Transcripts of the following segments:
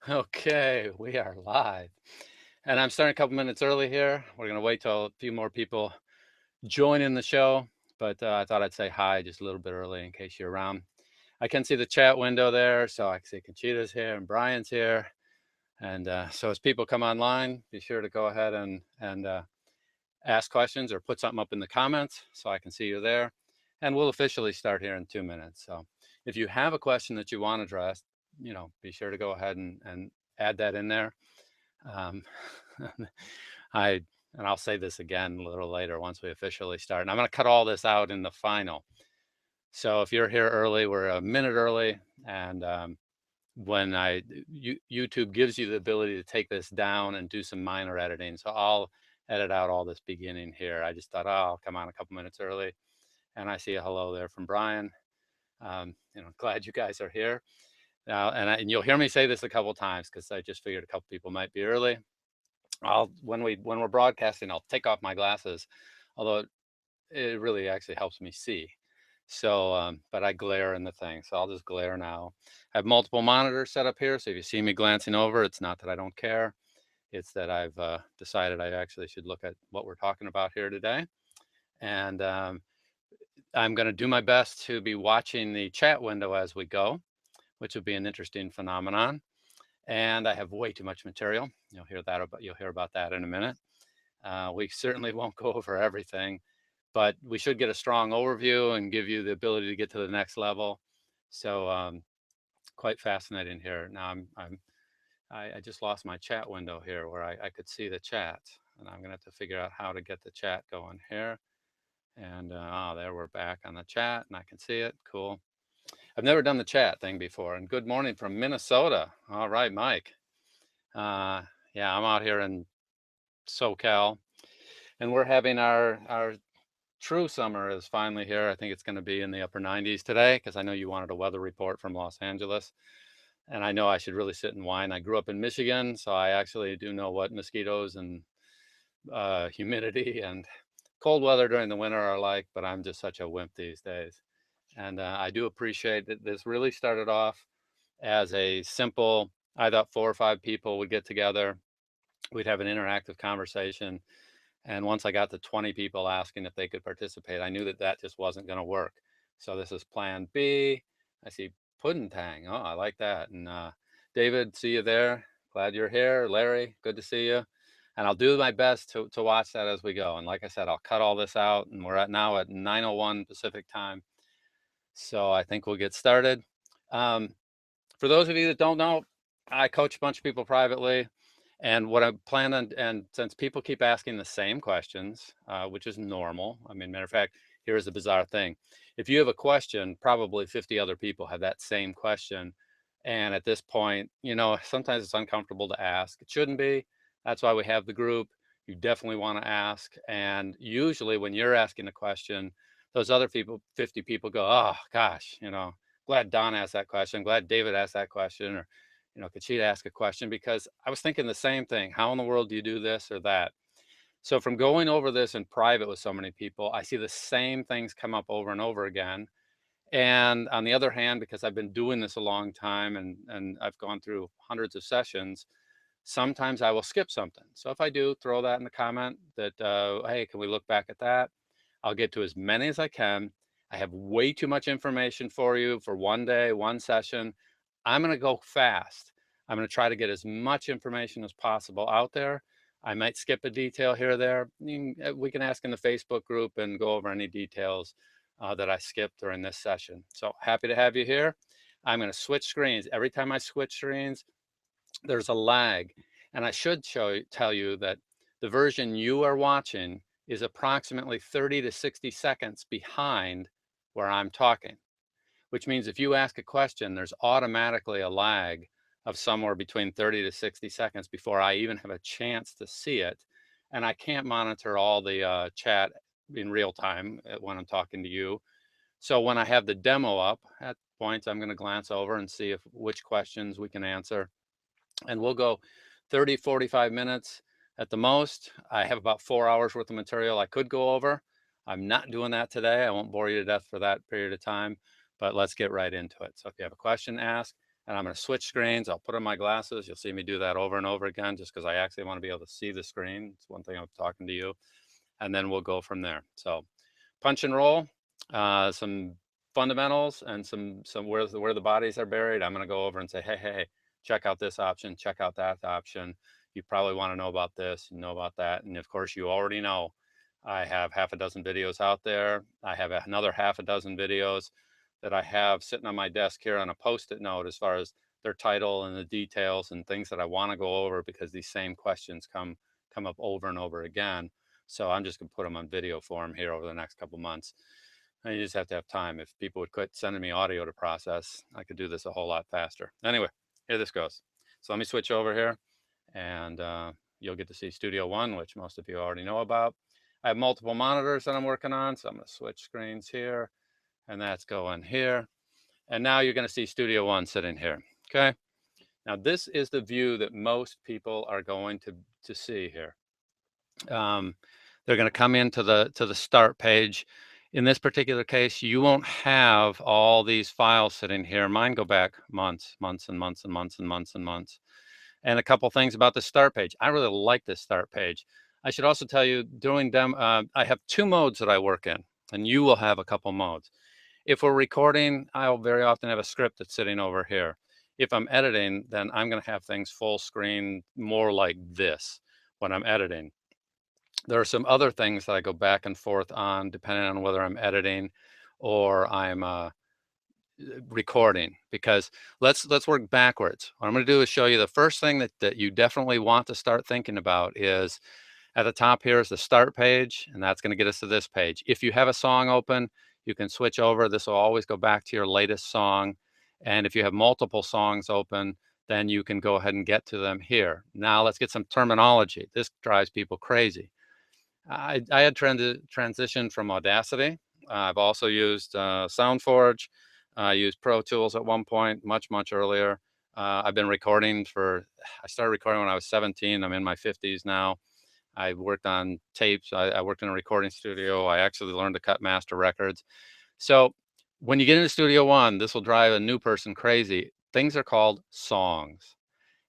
Okay, we are live. And I'm starting a couple minutes early here. We're going to wait till a few more people join in the show, but I thought I'd say hi just a little bit early in case you're around. I can see the chat window there, so I can see Conchita's here and Brian's here. And so as people come online, be sure to go ahead and ask questions or put something up in the comments so I can see you there. And we'll officially start here in 2 minutes. So if you have a question that you want addressed, be sure to go ahead and add that in there. Um, I and I'll say this again a little later once we officially start. And I'm going to cut all this out in the final. So if you're here early, we're a minute early, and when YouTube gives you the ability to take this down and do some minor editing, so I'll edit out all this beginning here. I just thought, oh, I'll come on a couple minutes early, and I see a hello there from Brian. Glad you guys are here. Now, and you'll hear me say this a couple times because I just figured a couple people might be early. When we're broadcasting, I'll take off my glasses, although it really actually helps me see. So, but I glare in the thing, so I'll just glare now. I have multiple monitors set up here, so if you see me glancing over, it's not that I don't care. It's that I've decided I actually should look at what we're talking about here today. And I'm going to do my best to be watching the chat window as we go, which will be an interesting phenomenon. And I have way too much material. You'll hear about that in a minute. We certainly won't go over everything, but we should get a strong overview and give you the ability to get to the next level. So quite fascinating here. Now I just lost my chat window here where I could see the chat, and I'm gonna have to figure out how to get the chat going here. And there we're back on the chat, and I can see it. Cool. I've never done the chat thing before. And good morning from Minnesota. All right, Mike. Uh, yeah, I'm out here in SoCal, and we're having our true summer is finally here. I think it's going to be in the upper 90s today because I know you wanted a weather report from Los Angeles. And I know I should really sit and whine. I grew up in Michigan, so I actually do know what mosquitoes and humidity and cold weather during the winter are like, but I'm just such a wimp these days. And I do appreciate that this really started off as a simple, I thought 4 or 5 people would get together. We'd have an interactive conversation. And once I got to 20 people asking if they could participate, I knew that that just wasn't going to work. So this is plan B. I see Pudding-Tang. Oh, I like that. And David, see you there. Glad you're here. Larry, good to see you. And I'll do my best to watch that as we go. And like I said, I'll cut all this out. And we're now at 9:01 Pacific time. So I think we'll get started. Um, for those of you that don't know, I coach a bunch of people privately. And what I plan on, and since people keep asking the same questions, which is normal, I mean, matter of fact, here's the bizarre thing. If you have a question, probably 50 other people have that same question. And at this point, sometimes it's uncomfortable to ask. It shouldn't be. That's why we have the group. You definitely want to ask. And usually when you're asking a question, those other people, 50 people go, oh gosh, glad Don asked that question. Glad David asked that question. Or could she ask a question? Because I was thinking the same thing. How in the world do you do this or that? So from going over this in private with so many people, I see the same things come up over and over again. And on the other hand, because I've been doing this a long time and I've gone through hundreds of sessions, sometimes I will skip something. So if I do, throw that in the comment that, hey, can we look back at that? I'll get to as many as I can. I have way too much information for you for one day, one session. I'm going to go fast. I'm going to try to get as much information as possible out there. I might skip a detail here or there. We can ask in the Facebook group and go over any details that I skipped during this session. So happy to have you here. I'm going to switch screens. Every time I switch screens, there's a lag. And I should tell you that the version you are watching is approximately 30 to 60 seconds behind where I'm talking, which means if you ask a question, there's automatically a lag of somewhere between 30 to 60 seconds before I even have a chance to see it. And I can't monitor all the chat in real time when I'm talking to you. So when I have the demo up, at points I'm going to glance over and see which questions we can answer. And we'll go 30, 45 minutes at the most. I have about 4 hours worth of material I could go over. I'm not doing that today. I won't bore you to death for that period of time, but let's get right into it. So if you have a question, ask. and I'm going to switch screens. I'll put on my glasses. You'll see me do that over and over again just because I actually want to be able to see the screen. It's one thing I'm talking to you, and then we'll go from there. So punch and roll, some fundamentals and some where the bodies are buried. I'm going to go over and say, hey, check out this option, check out that option. You probably want to know about this, know about that. And of course, you already know I have half a dozen videos out there. I have another half a dozen videos that I have sitting on my desk here on a post-it note as far as their title and the details and things that I want to go over, because these same questions come up over and over again. So I'm just going to put them on video form here over the next couple months. And you just have to have time. If people would quit sending me audio to process, I could do this a whole lot faster. Anyway, here this goes. So let me switch over here, and you'll get to see Studio One, which most of you already know about. I have multiple monitors that I'm working on, so I'm going to switch screens here, and that's going here. And now you're going to see Studio One sitting here. Okay. Now this is the view that most people are going to see here. They're going to come into the start page. In this particular case, you won't have all these files sitting here. Mine go back months and months and months and months and months. And a couple things about the start page. I really like this start page. I should also tell you, I have 2 modes that I work in, and you will have a couple modes. If we're recording, I'll very often have a script that's sitting over here. If I'm editing, then I'm going to have things full screen, more like this when I'm editing. There are some other things that I go back and forth on depending on whether I'm editing or I'm recording, because let's work backwards. What I'm going to do is show you the first thing that you definitely want to start thinking about is at the top here is the start page, and that's going to get us to this page. If you have a song open, you can switch over. This will always go back to your latest song. And if you have multiple songs open, then you can go ahead and get to them here. Now let's get some terminology. This drives people crazy. I had transitioned from Audacity. I've also used SoundForge. I used Pro Tools at one point, much earlier. I've been recording I started recording when I was 17. I'm in my 50s now. I worked on tapes. I worked in a recording studio. I actually learned to cut master records. So when you get into Studio One, this will drive a new person crazy. Things are called songs.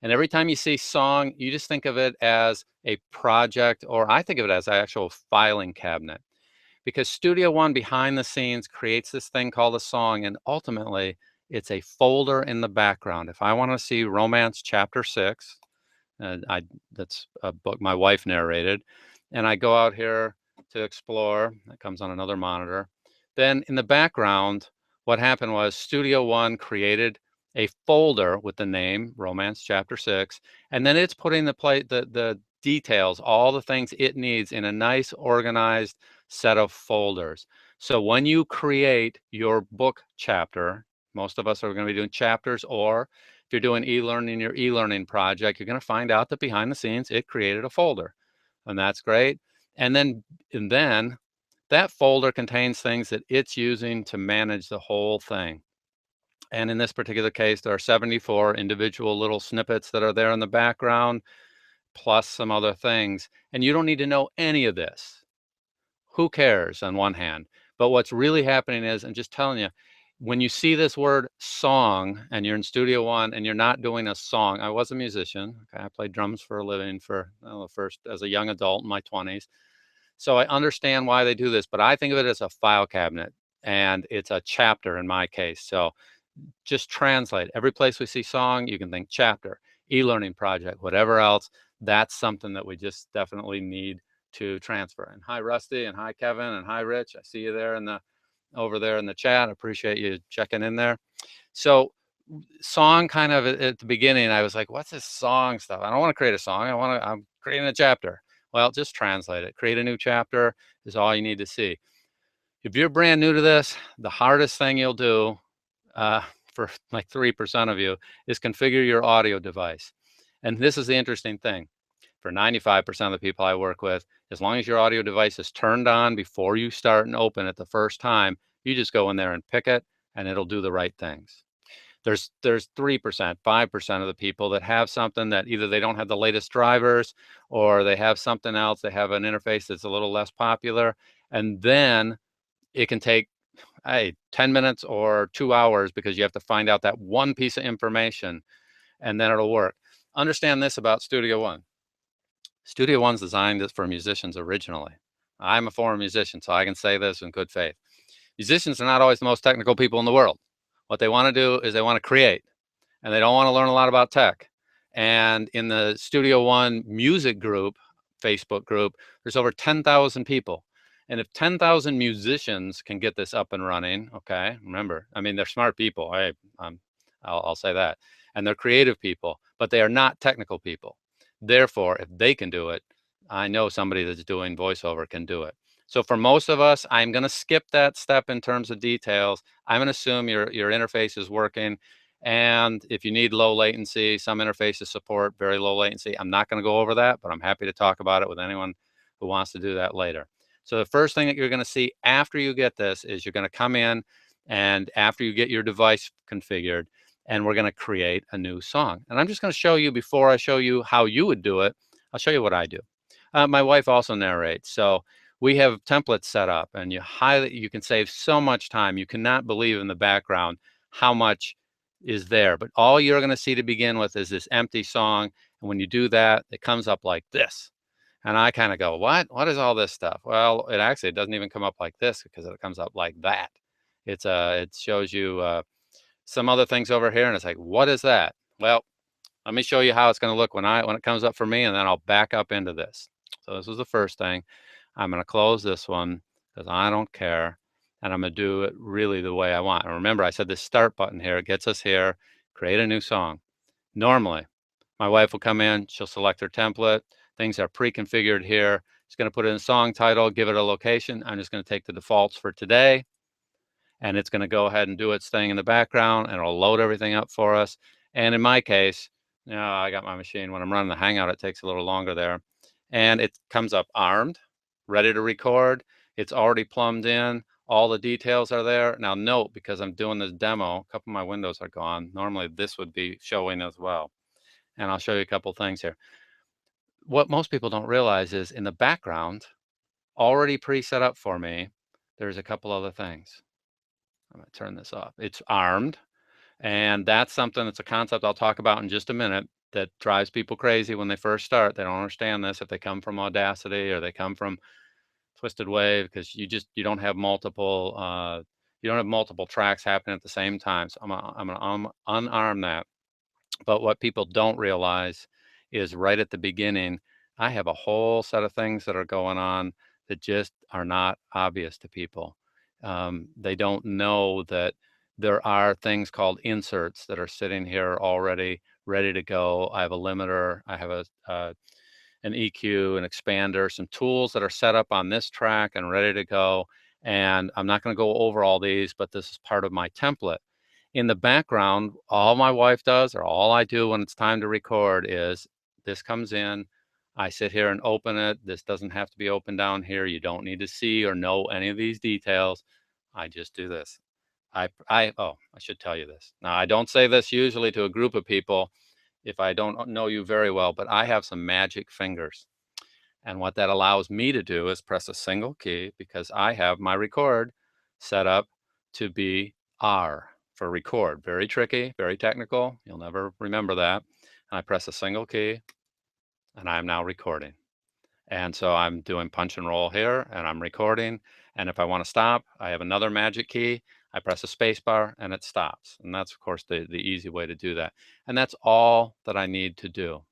And every time you see song, you just think of it as a project, or I think of it as an actual filing cabinet, because Studio One behind the scenes creates this thing called a song, and ultimately it's a folder in the background. If I want to see Romance Chapter 6, that's a book my wife narrated, and I go out here to explore, that comes on another monitor. Then in the background, what happened was Studio One created a folder with the name Romance Chapter 6, and then it's putting the details, all the things it needs in a nice organized set of folders. So when you create your book chapter, most of us are going to be doing chapters, or if you're doing e-learning, your e-learning project, you're going to find out that behind the scenes it created a folder, and that's great. And then that folder contains things that it's using to manage the whole thing. And in this particular case, there are 74 individual little snippets that are there in the background, plus some other things. And you don't need to know any of this. Who cares on one hand? But what's really happening is, I'm just telling you, when you see this word song and you're in Studio One and you're not doing a song, I was a musician. Okay, I played drums for a living first as a young adult in my 20s. So I understand why they do this, but I think of it as a file cabinet, and it's a chapter in my case. So just translate. Every place we see song, you can think chapter, e-learning project, whatever else. That's something that we just definitely need to transfer. And hi, Rusty, and hi, Kevin, and hi, Rich. I see you there over there in the chat. I appreciate you checking in there. So song, kind of at the beginning, I was like, what's this song stuff? I don't want to create a song. I'm creating a chapter. Well, just translate it. Create a new chapter is all you need to see. If you're brand new to this, the hardest thing you'll do for like 3% of you is configure your audio device. And this is the interesting thing. For 95% of the people I work with, as long as your audio device is turned on before you start and open it the first time, you just go in there and pick it, and it'll do the right things. There's 3%, 5% of the people that have something that either they don't have the latest drivers, or they have something else. They have an interface that's a little less popular, and then it can take hey, 10 minutes or 2 hours because you have to find out that one piece of information and then it'll work. Understand this about Studio One. Studio One's designed for musicians originally. I'm a former musician, so I can say this in good faith. Musicians are not always the most technical people in the world. What they want to do is they want to create, and they don't want to learn a lot about tech. And in the Studio One music group, Facebook group, there's over 10,000 people. And if 10,000 musicians can get this up and running, okay, remember, I mean, they're smart people. I'll say that. And they're creative people, but they are not technical people. Therefore, if they can do it, I know somebody that's doing voiceover can do it. So for most of us, I'm going to skip that step in terms of details. I'm going to assume your interface is working. And if you need low latency, some interfaces support very low latency. I'm not going to go over that, but I'm happy to talk about it with anyone who wants to do that later. So the first thing that you're going to see after you get this is you're going to come in, and after you get your device configured, and we're going to create a new song. And I'm just going to show you, before I show you how you would do it, I'll show you what I do. My wife also narrates. So we have templates set up, and you can save so much time. You cannot believe in the background how much is there. But all you're going to see to begin with is this empty song. And when you do that, it comes up like this. And I kind of go, what is all this stuff? Well, it doesn't even come up like this, because it comes up like that. It shows you some other things over here, and it's like, what is that? Well, let me show you how it's going to look when it comes up for me, and then I'll back up into this. So this was the first thing. I'm going to close this one because I don't care, and I'm going to do it really the way I want. And remember, I said this start button here, it gets us here, create a new song. Normally, my wife will come in, she'll select her template. Things are pre-configured here. She's going to put in a song title, give it a location. I'm just going to take the defaults for today, and it's going to go ahead and do its thing in the background, and it'll load everything up for us. And in my case, I got my machine. When I'm running the Hangout, it takes a little longer there. And it comes up armed, ready to record. It's already plumbed in. All the details are there. Now note, because I'm doing this demo, a couple of my windows are gone. Normally this would be showing as well. And I'll show you a couple things here. What most people don't realize is in the background, already pre-set up for me, there's a couple other things. I'm going to turn this off. It's armed. And that's a concept I'll talk about in just a minute, that drives people crazy when they first start. They don't understand this if they come from Audacity or they come from Twisted Wave, because you don't have multiple tracks happening at the same time. So I'm gonna unarm that. But what people don't realize is right at the beginning, I have a whole set of things that are going on that just are not obvious to people. They don't know that there are things called inserts that are sitting here already ready to go. I have a limiter, I have an EQ, an expander, some tools that are set up on this track and ready to go. And I'm not going to go over all these, but this is part of my template. In the background, all my wife does, or all I do when it's time to record, is this comes in. I sit here and open it. This doesn't have to be open down here. You don't need to see or know any of these details. I just do this. I should tell you this. Now, I don't say this usually to a group of people if I don't know you very well, but I have some magic fingers. And what that allows me to do is press a single key, because I have my record set up to be R for record. Very tricky, very technical. You'll never remember that. And I press a single key, and I'm now recording. And so I'm doing punch and roll here, and I'm recording. And if I want to stop, I have another magic key. I press a space bar and it stops. And that's, of course, the easy way to do that. And that's all that I need to do.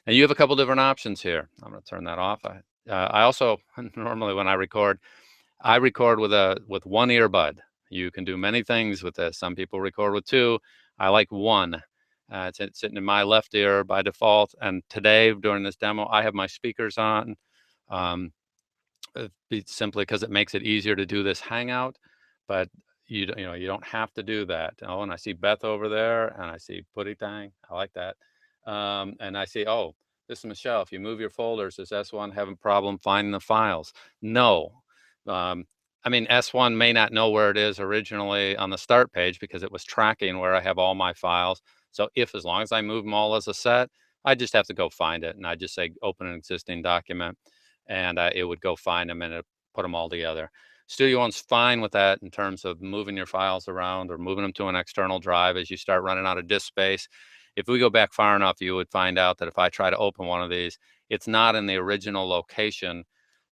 And you have a couple different options here. I'm going to turn that off. I also, normally when I record with one earbud. You can do many things with this. Some people record with two. I like one. It's sitting in my left ear by default. And today, during this demo, I have my speakers on. Simply because it makes it easier to do this Hangout, but you don't have to do that. Oh, and I see Beth over there, and I see Putty Tang. I like that. And I see, oh, this is Michelle. If you move your folders, does S1 have a problem finding the files? No. I mean, S1 may not know where it is originally on the start page because it was tracking where I have all my files. So as long as I move them all as a set, I just have to go find it. And I just say, open an existing document, and it would go find them and it put them all together. Studio One's fine with that in terms of moving your files around or moving them to an external drive as you start running out of disk space. If we go back far enough, you would find out that if I try to open one of these, it's not in the original location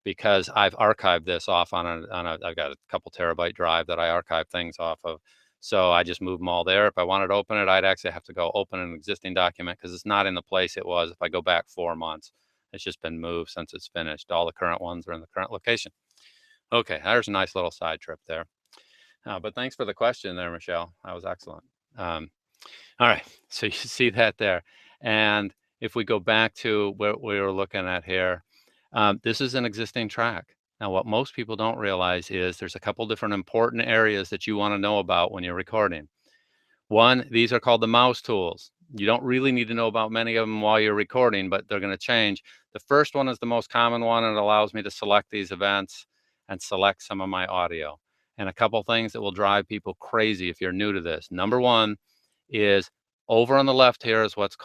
because I've archived this off I've got a couple terabyte drive that I archive things off of. So I just move them all there. If I wanted to open it, I'd actually have to go open an existing document because it's not in the place it was if I go back 4 months. It's just been moved since it's finished. All the current ones are in the current location. Okay, there's a nice little side trip there. But thanks for the question there, Michelle. That was excellent. Um, all right, so you see that there. And if we go back to what we were looking at here, this is an existing track. Now, what most people don't realize is there's a couple different important areas that you want to know about when you're recording. One, these are called the mouse tools. You don't really need to know about many of them while you're recording, but they're going to change. The first one is the most common one, and it allows me to select these events and select some of my audio. And a couple things that will drive people crazy if you're new to this. Number one is over on the left here is what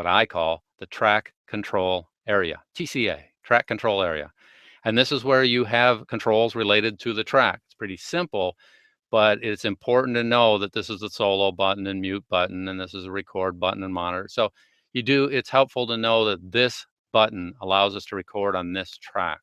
I call the track control area, TCA, track control area. And this is where you have controls related to the track. It's pretty simple, but it's important to know that this is the solo button and mute button, and this is a record button and monitor. So it's helpful to know that this button allows us to record on this track.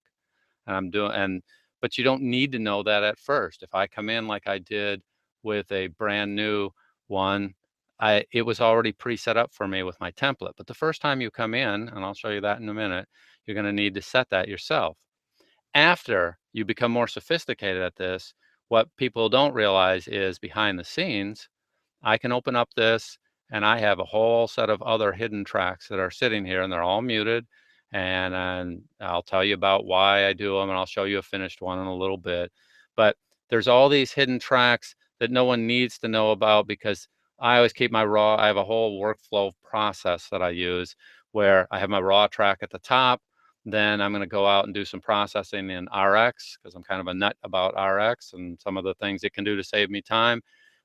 But you don't need to know that at first. If I come in like I did with a brand new one, it was already pre-set up for me with my template. But the first time you come in, and I'll show you that in a minute, you're going to need to set that yourself. After you become more sophisticated at this, what people don't realize is behind the scenes, I can open up this and I have a whole set of other hidden tracks that are sitting here and they're all muted. And I'll tell you about why I do them and I'll show you a finished one in a little bit. But there's all these hidden tracks that no one needs to know about because I always keep I have a whole workflow process that I use where I have my raw track at the top. Then I'm going to go out and do some processing in RX because I'm kind of a nut about RX and some of the things it can do to save me time.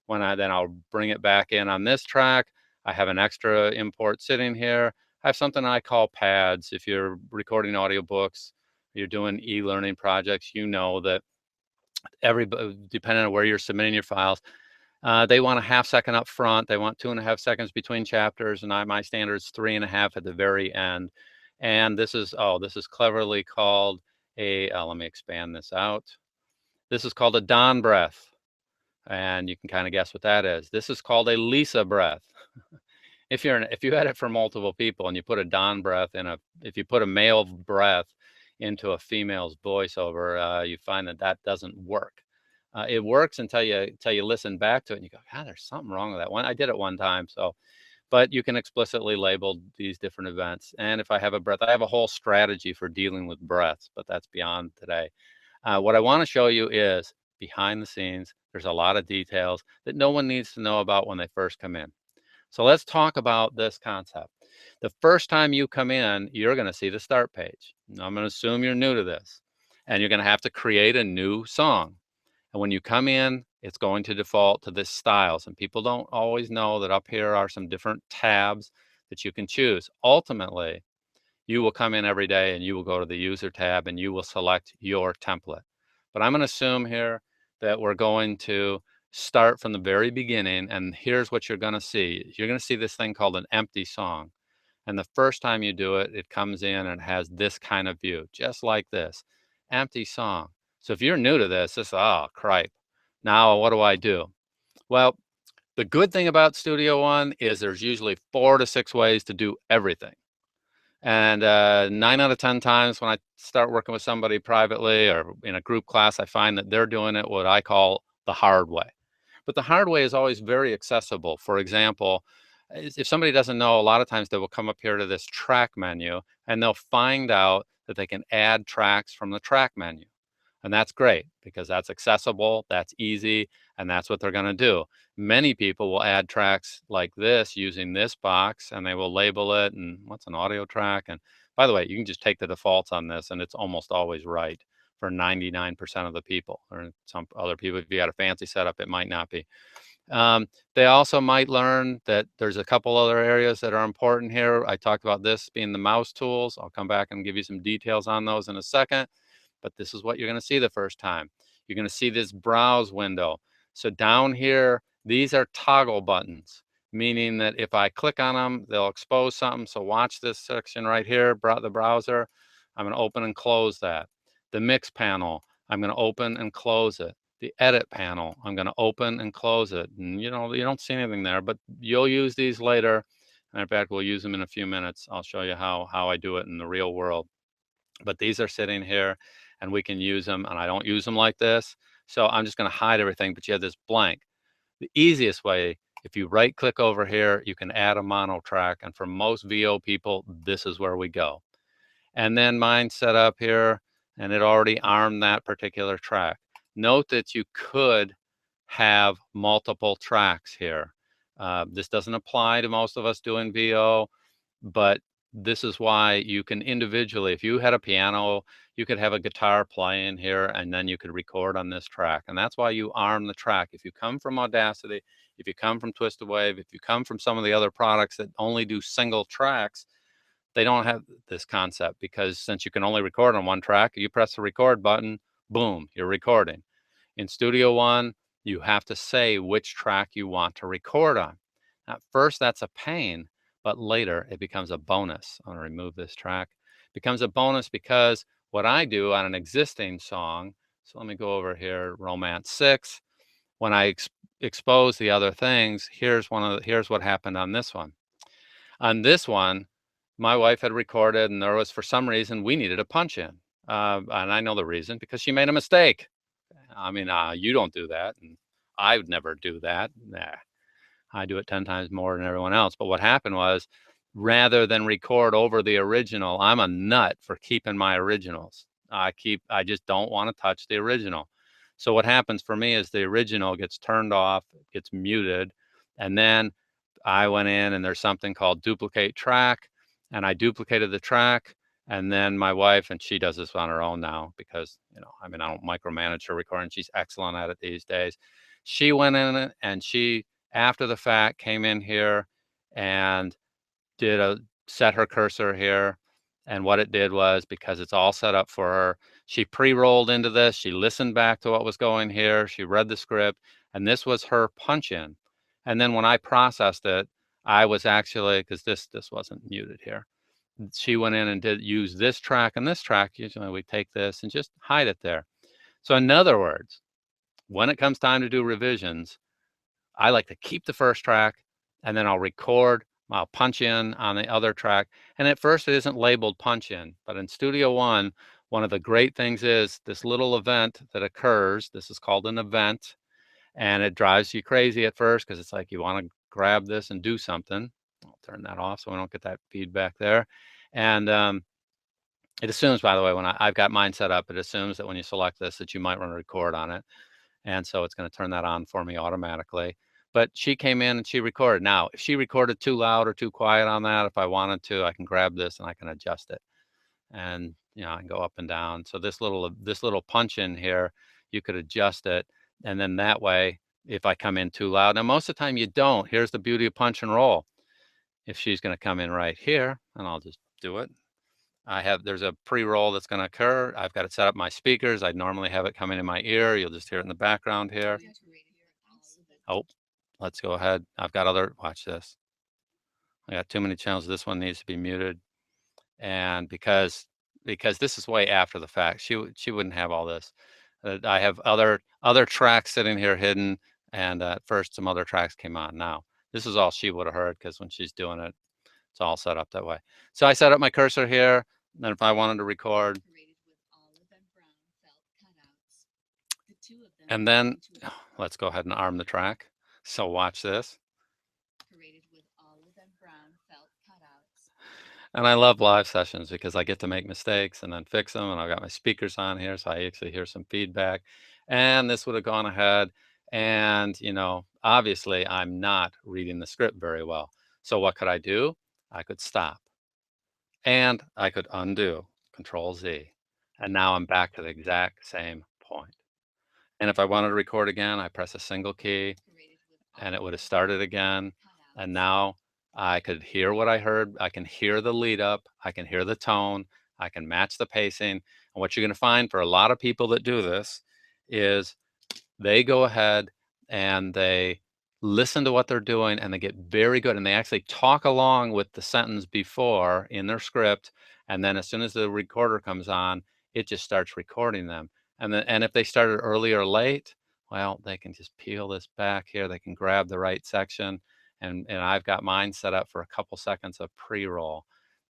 Then I'll bring it back in on this track. I have an extra import sitting here. I have something I call pads. If you're recording audiobooks, you're doing e-learning projects, you know that depending on where you're submitting your files, they want a half second up front. They want 2.5 seconds between chapters, and my standard is 3.5 at the very end. And this is cleverly called let me expand this out. This is called a Don breath. And you can kind of guess what that is. This is called a Lisa breath. If you had it for multiple people and you put a Don breath if you put a male breath into a female's voiceover, you find that doesn't work. It works until you listen back to it and you go, God, there's something wrong with that one. I did it one time, but you can explicitly label these different events. And if I have a breath, I have a whole strategy for dealing with breaths, but that's beyond today. What I want to show you is behind the scenes. There's a lot of details that no one needs to know about when they first come in. So let's talk about this concept. The first time you come in, you're going to see the start page. Now, I'm going to assume you're new to this, and you're going to have to create a new song. And when you come in, it's going to default to this styles. And people don't always know that up here are some different tabs that you can choose. Ultimately, you will come in every day and you will go to the user tab and you will select your template. But I'm going to assume here that we're going to start from the very beginning. And here's what you're going to see. You're going to see this thing called an empty song. And the first time you do it, it comes in and has this kind of view, just like this, empty song. So if you're new to oh, cripe. Now what do? Well, the good thing about Studio One is there's usually 4 to 6 ways to do everything. And 9 out of 10 times when I start working with somebody privately or in a group class, I find that they're doing it what I call the hard way. But the hard way is always very accessible. For example, if somebody doesn't know, a lot of times they will come up here to this track menu and they'll find out that they can add tracks from the track menu. And that's great because that's accessible, that's easy, and that's what they're going to do. Many people will add tracks like this using this box and they will label it and what's an audio track. And by the way, you can just take the defaults on this and it's almost always right for 99% of the people. Or some other people, if you got a fancy setup, it might not be. They also might learn that there's a couple other areas that are important here. I talked about this being the mouse tools. I'll come back and give you some details on those in a second. But this is what you're going to see the first time. you're going to see this browse window. So down here, these are toggle buttons, meaning that if I click on them, they'll expose something. So watch this section right here, the browser. I'm going to open and close that. The mix panel, I'm going to open and close it. The edit panel, I'm going to open and close it. And you don't see anything there, but you'll use these later. In fact, we'll use them in a few minutes. I'll show you how I do it in the real world. But these are sitting here and we can use them, and I don't use them like this. So I'm just going to hide everything, but you have this blank. The easiest way, if you right click over here, you can add a mono track. And for most VO people, this is where we go. And then mine's set up here, and it already armed that particular track. Note that you could have multiple tracks here. This doesn't apply to most of us doing VO, but this is why you can individually, if you had a piano, you could have a guitar playing here, and then you could record on this track. And that's why you arm the track. If you come from Audacity, if you come from Twisted Wave, if you come from some of the other products that only do single tracks, they don't have this concept, because since you can only record on one track, you press the record button, boom, you're recording. In Studio One, you have to say which track you want to record on. At first, that's a pain, but later it becomes a bonus. I'm going to remove this track. It becomes a bonus because what I do on an existing song, so let me go over here, Romance 6. When I expose the other things, here's what happened on this one. On this one, my wife had recorded, and there was, for some reason, we needed a punch in. And I know the reason, because she made a mistake. I mean, you don't do that, and I would never do that. Nah, I do it 10 times more than everyone else. But what happened was, rather than record over the original, I'm a nut for keeping my originals. I just don't want to touch the original. So what happens for me is the original gets turned off, gets muted, and then I went in and there's something called duplicate track, and I duplicated the track. And then my wife, and she does this on her own now because, I mean, I don't micromanage her recording. She's excellent at it these days. She went in and she, after the fact, came in here and set her cursor here. And what it did was, because it's all set up for her, she pre-rolled into this. She listened back to what was going here. She read the script, and this was her punch in. And then when I processed it, I was actually, because this wasn't muted here, she went in and did use this track and this track. Usually we take this and just hide it there. So in other words, when it comes time to do revisions, I like to keep the first track, and then I'll record, I'll punch in on the other track. And at first it isn't labeled punch in, but in Studio One, one of the great things is this little event that occurs. This is called an event, and it drives you crazy at first because it's like you want to grab this and do something. I'll turn that off so we don't get that feedback there. And it assumes, by the way, when I've got mine set up, it assumes that when you select this that you might want to record on it. And so it's going to turn that on for me automatically. But she came in and she recorded. Now, if she recorded too loud or too quiet on that, if I wanted to, I can grab this and I can adjust it. And, I can go up and down. So this little punch in here, you could adjust it. And then that way, if I come in too loud, now most of the time you don't. Here's the beauty of punch and roll. If she's going to come in right here, and I'll just do it. There's a pre-roll that's going to occur. I've got to set up my speakers. I'd normally have it coming in my ear. You'll just hear it in the background here. Oh, let's go ahead. Watch this. I got too many channels. This one needs to be muted. And because this is way after the fact, she wouldn't have all this. I have other tracks sitting here hidden, and at first some other tracks came on. Now, this is all she would have heard, because when she's doing it, it's all set up that way. So I set up my cursor here, and then if I wanted to record, and then let's go ahead and arm the track. So watch this. And I love live sessions because I get to make mistakes and then fix them. And I've got my speakers on here, so I actually hear some feedback. And this would have gone ahead. And, obviously I'm not reading the script very well. So what could I do? I could stop. And I could undo, Control Z. And now I'm back to the exact same point. And if I wanted to record again, I press a single key and it would have started again. And now I could hear what I heard. I can hear the lead up. I can hear the tone. I can match the pacing. And what you're going to find for a lot of people that do this is they go ahead and they listen to what they're doing and they get very good and they actually talk along with the sentence before in their script, and then as soon as the recorder comes on, it just starts recording them. And if they started early or late, well, they can just peel this back here, they can grab the right section, and I've got mine set up for a couple seconds of pre-roll.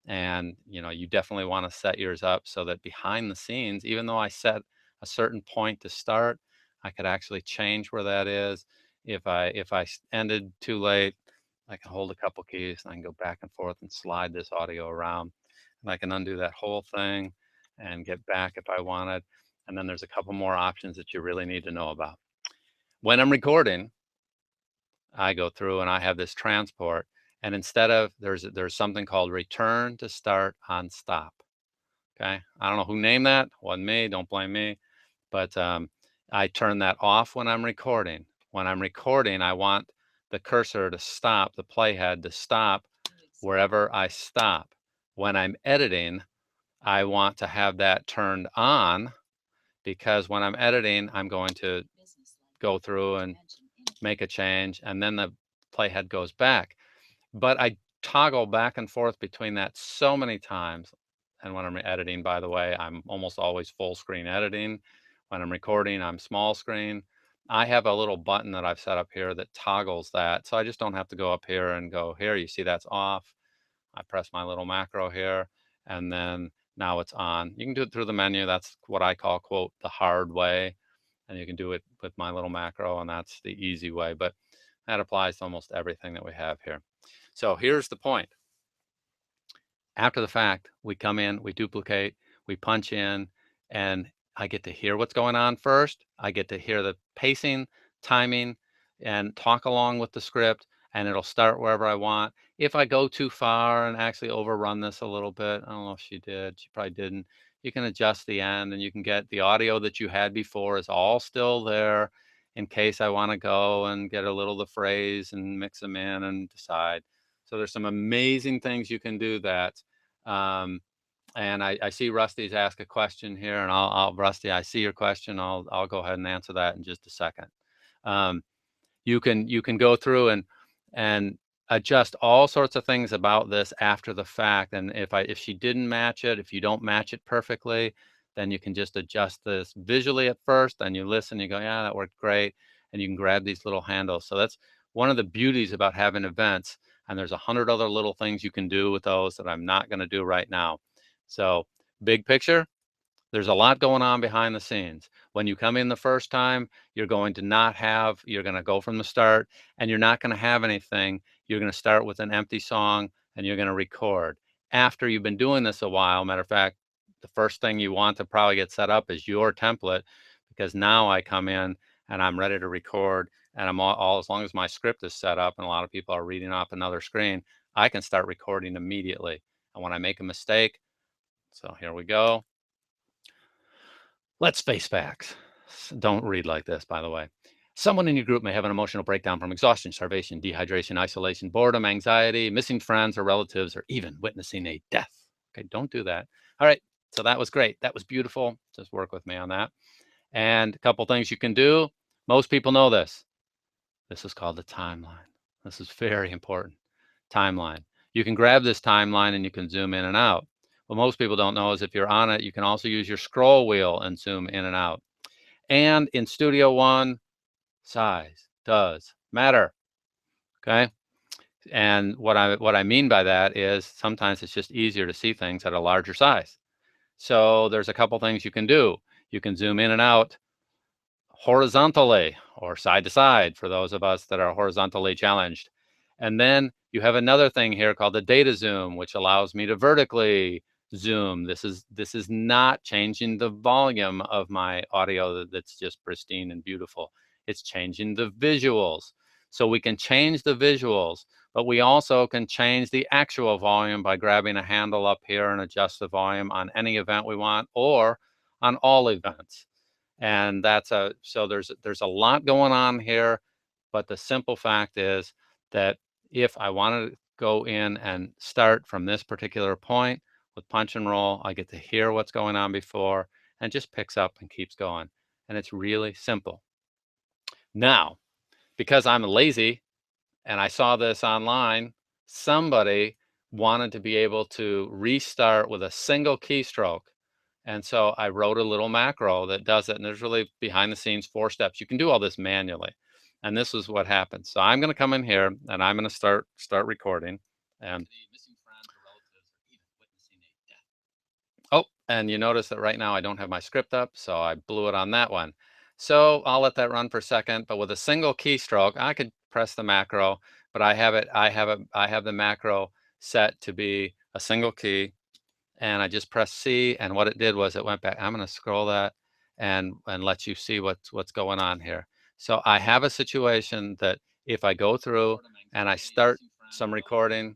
And you definitely want to set yours up so that behind the scenes, even though I set a certain point to start, I could actually change where that is. If I ended too late, I can hold a couple keys and I can go back and forth and slide this audio around. And I can undo that whole thing and get back if I wanted. And then there's a couple more options that you really need to know about. When I'm recording, I go through and I have this transport. And instead of there's something called return to start on stop. Okay. I don't know who named that. Wasn't me. Don't blame me. But I turn that off when I'm recording. When I'm recording, I want the cursor to stop, the playhead to stop wherever I stop. When I'm editing, I want to have that turned on because when I'm editing, I'm going to go through and make a change, and then the playhead goes back. But I toggle back and forth between that so many times. And when I'm editing, by the way, I'm almost always full screen editing. When I'm recording, I'm small screen. I have a little button that I've set up here that toggles that. So I just don't have to go up here and go here. You see that's off. I press my little macro here and then now it's on. You can do it through the menu. That's what I call, quote, the hard way. And you can do it with my little macro, and that's the easy way. But that applies to almost everything that we have here. So here's the point. After the fact, we come in, we duplicate, we punch in, and I get to hear what's going on first. I get to hear the pacing, timing, and talk along with the script, and it'll start wherever I want. If I go too far and actually overrun this a little bit, I don't know if she did, she probably didn't. You can adjust the end and you can get the audio that you had before is all still there in case I want to go and get a little of the phrase and mix them in and decide. So there's some amazing things you can do that. Um, and I see Rusty's asked a question here, and Rusty, I see your question. I'll go ahead and answer that in just a second. Um, you can go through and adjust all sorts of things about this after the fact. And if she didn't match it, if you don't match it perfectly, then you can just adjust this visually at first. Then you listen, you go, yeah, that worked great, and you can grab these little handles. So that's one of the beauties about having events. And there's 100 other little things you can do with those that I'm not going to do right now. So big picture, there's a lot going on behind the scenes. When you come in the first time, you're going to not have, you're going to go from the start and you're not going to have anything. You're going to start with an empty song and you're going to record. After you've been doing this a while, matter of fact, the first thing you want to probably get set up is your template, because now I come in and I'm ready to record, and I'm all as long as my script is set up and a lot of people are reading off another screen, I can start recording immediately. And when I make a mistake, so here we go. Let's face facts. Don't read like this, by the way. Someone in your group may have an emotional breakdown from exhaustion, starvation, dehydration, isolation, boredom, anxiety, missing friends or relatives, or even witnessing a death. Okay, don't do that. All right, so that was great. That was beautiful. Just work with me on that. And a couple things you can do. Most people know this. This is called the timeline. This is very important. Timeline. You can grab this timeline and you can zoom in and out. What most people don't know is if you're on it, you can also use your scroll wheel and zoom in and out. And in Studio One, size does matter. Okay. And what I mean by that is sometimes it's just easier to see things at a larger size. So there's a couple things you can do. You can zoom in and out horizontally or side to side for those of us that are horizontally challenged. And then you have another thing here called the data zoom, which allows me to vertically zoom. This is not changing the volume of my audio that's just pristine and beautiful. It's changing the visuals. So we can change the visuals, but we also can change the actual volume by grabbing a handle up here and adjust the volume on any event we want or on all events. And so there's a lot going on here, but the simple fact is that if I want to go in and start from this particular point with punch and roll, I get to hear what's going on before and just picks up and keeps going. and it's really simple. Now, because I'm lazy and I saw this online, somebody wanted to be able to restart with a single keystroke. And so I wrote a little macro that does it. And there's really behind the scenes 4 steps. You can do all this manually. And this is what happens. So I'm going to come in here and I'm going to start recording. And oh, and you notice that right now I don't have my script up, so I blew it on that one. So I'll let that run for a second, but with a single keystroke, I could press the macro, but I have the macro set to be a single key, and I just pressed C, and what it did was it went back. I'm going to scroll that and let you see what's going on here. So I have a situation that if I go through and I start some recording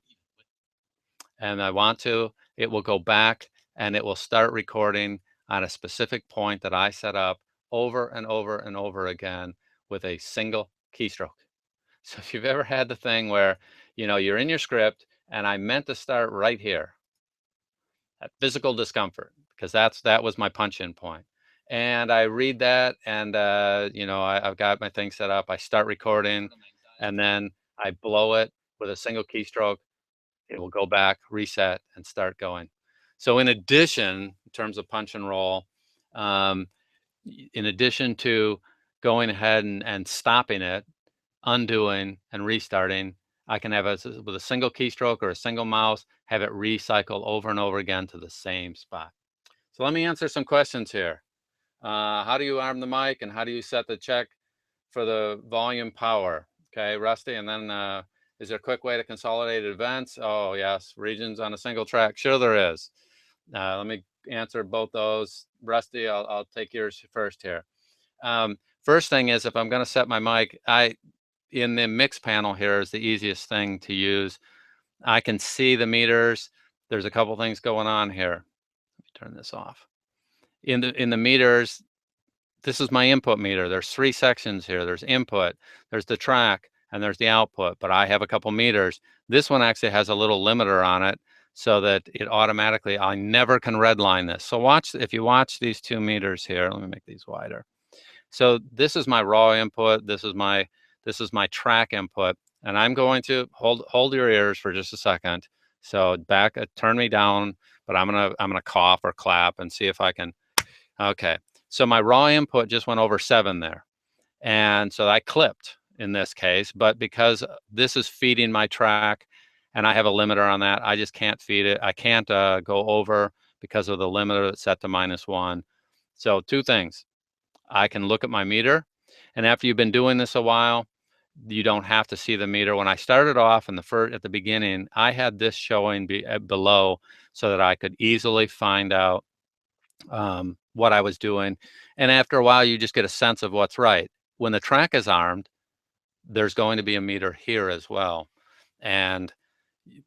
and I want to, it will go back and it will start recording on a specific point that I set up over and over and over again with a single keystroke. So if you've ever had the thing where, you're in your script and I meant to start right here at physical discomfort, because that was my punch in point. And I read that and, I've got my thing set up. I start recording and then I blow it with a single keystroke. It will go back, reset, and start going. So in addition, in terms of punch and roll, um, in addition to going ahead and stopping it, undoing and restarting, I can have with a single keystroke or a single mouse, have it recycle over and over again to the same spot. So let me answer some questions here. How do you arm the mic and how do you set the check for the volume power? Okay, Rusty, and then is there a quick way to consolidate events? Oh, yes, regions on a single track. Sure there is. Let me answer both those. Rusty, I'll take yours first here. First thing is if I'm going to set my mic, in the mix panel here is the easiest thing to use. I can see the meters. There's a couple things going on here. Let me turn this off. In the meters, this is my input meter. There's 3 sections here. There's input, there's the track, and there's the output, but I have a couple meters. This one actually has a little limiter on it so that it automatically, I never can redline this. So if you watch these 2 meters here, let me make these wider. So this is my raw input. This is my track input, and I'm going to hold your ears for just a second. So turn me down, but I'm gonna cough or clap and see if I can. Okay. So my raw input just went over 7 there, and so I clipped in this case. But because this is feeding my track, and I have a limiter on that, I just can't feed it. I can't go over because of the limiter that's set to -1. So 2 things. I can look at my meter, and after you've been doing this a while, you don't have to see the meter. When I started off at the beginning, I had this showing below so that I could easily find out what I was doing. And after a while, you just get a sense of what's right. When the track is armed, there's going to be a meter here as well. And